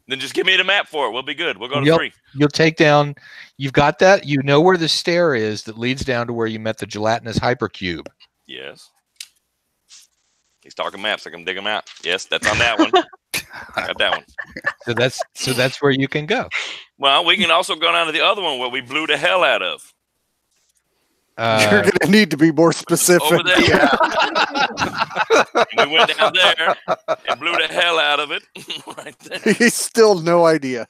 Then just give me the map for it. We'll be good. We'll go to 3. You'll take down. You've got that. You know where the stair is that leads down to where you met the gelatinous hypercube. Yes. He's talking maps. I can dig them out. Yes, that's on that one. I got that one. So that's where you can go. Well, we can also go down to the other one where we blew the hell out of. You're going to need to be more specific. Over there. Yeah. We went down there and blew the hell out of it. Right there. He's still no idea.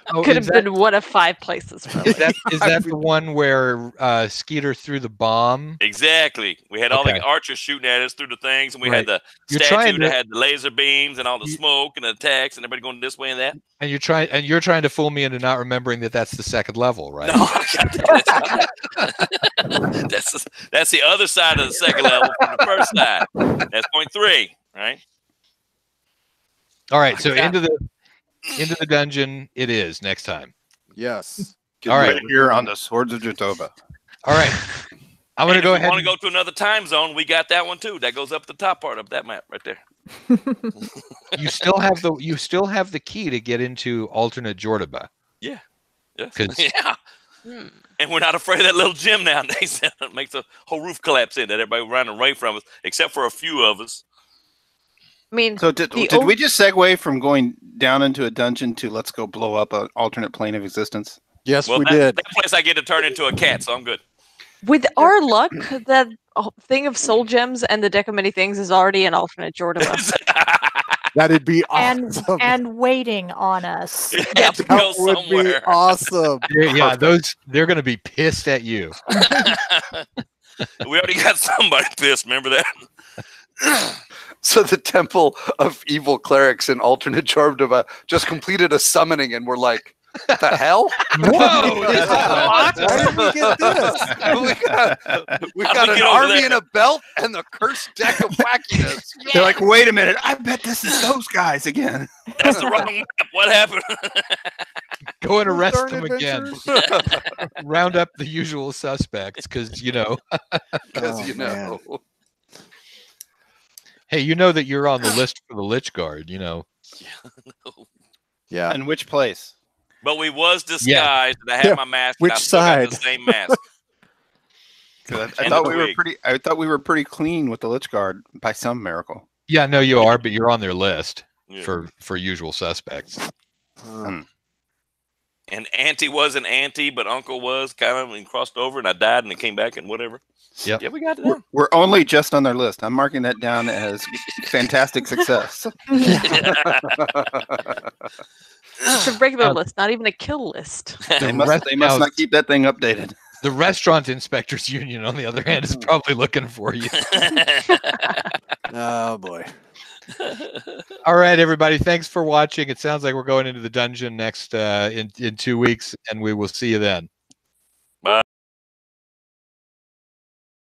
Could have been one of 5 places. Is that the one where Skeeter threw the bomb? Exactly. We had all the archers shooting at us through the things, and we had the statue that had the laser beams and all the smoke and the attacks and everybody going this way and that. And you're trying to fool me into not remembering that that's the second level, right? No, that's the other side of the second level from the first side. That's point 3, right? All right, so into the dungeon it is next time. Yes. All right, Right here on the Swords of Jordoba. all right. I'm going to go If ahead. you want to go to another time zone, we got that one too. That goes up the top part of that map right there. You still have the key to get into alternate Jordoba. Yeah. Yes. 'Cause- Yeah. And we're not afraid of that little gym nowadays. It makes the whole roof collapse in that everybody running away from us, except for a few of us. I mean, So did we just segue from going down into a dungeon to let's go blow up an alternate plane of existence? Yes, Well, we that did. place I get to turn into a cat, so I'm good. with our luck, that thing of soul gems and the deck of many things is already an alternate Jordoba. That'd be And awesome. and waiting on us. It has to That go would be somewhere. awesome. Yeah, they're going to be pissed at you. We already got somebody pissed. Remember that? So the Temple of Evil Clerics in alternate Jordoba just completed a summoning, and we're like, "What the hell? Whoa! Why did we get this? we How'd got we an get over army there? and a belt and the cursed deck of wackiness." They're like, wait a minute, I bet this is those guys again. That's the wrong map. What happened? Go and arrest Darn them again. adventures. Round up the usual suspects, because Because Oh, you know. hey, you know that you're on the list for the Lich Guard. Yeah. And which place? But we was disguised. And I had Yeah. my mask. Which and I still got side? the same mask. 'Cause I And thought the we were wig. I thought we were pretty clean with the Lich Guard by some miracle. Yeah, no, you are, but you're on their list Yeah. for usual suspects. And Auntie wasn't Auntie, but Uncle was kind of, and crossed over, and I died, and it came back, and whatever. Yep. Yeah, we got it done. We're only just on their list. I'm marking that down as fantastic success. It's a regular list, not even a kill list. They must not keep that thing updated. The Restaurant Inspectors Union, on the other hand, is probably looking for you. Oh boy. All right, everybody. Thanks for watching. It sounds like we're going into the dungeon next in 2 weeks, and we will see you then.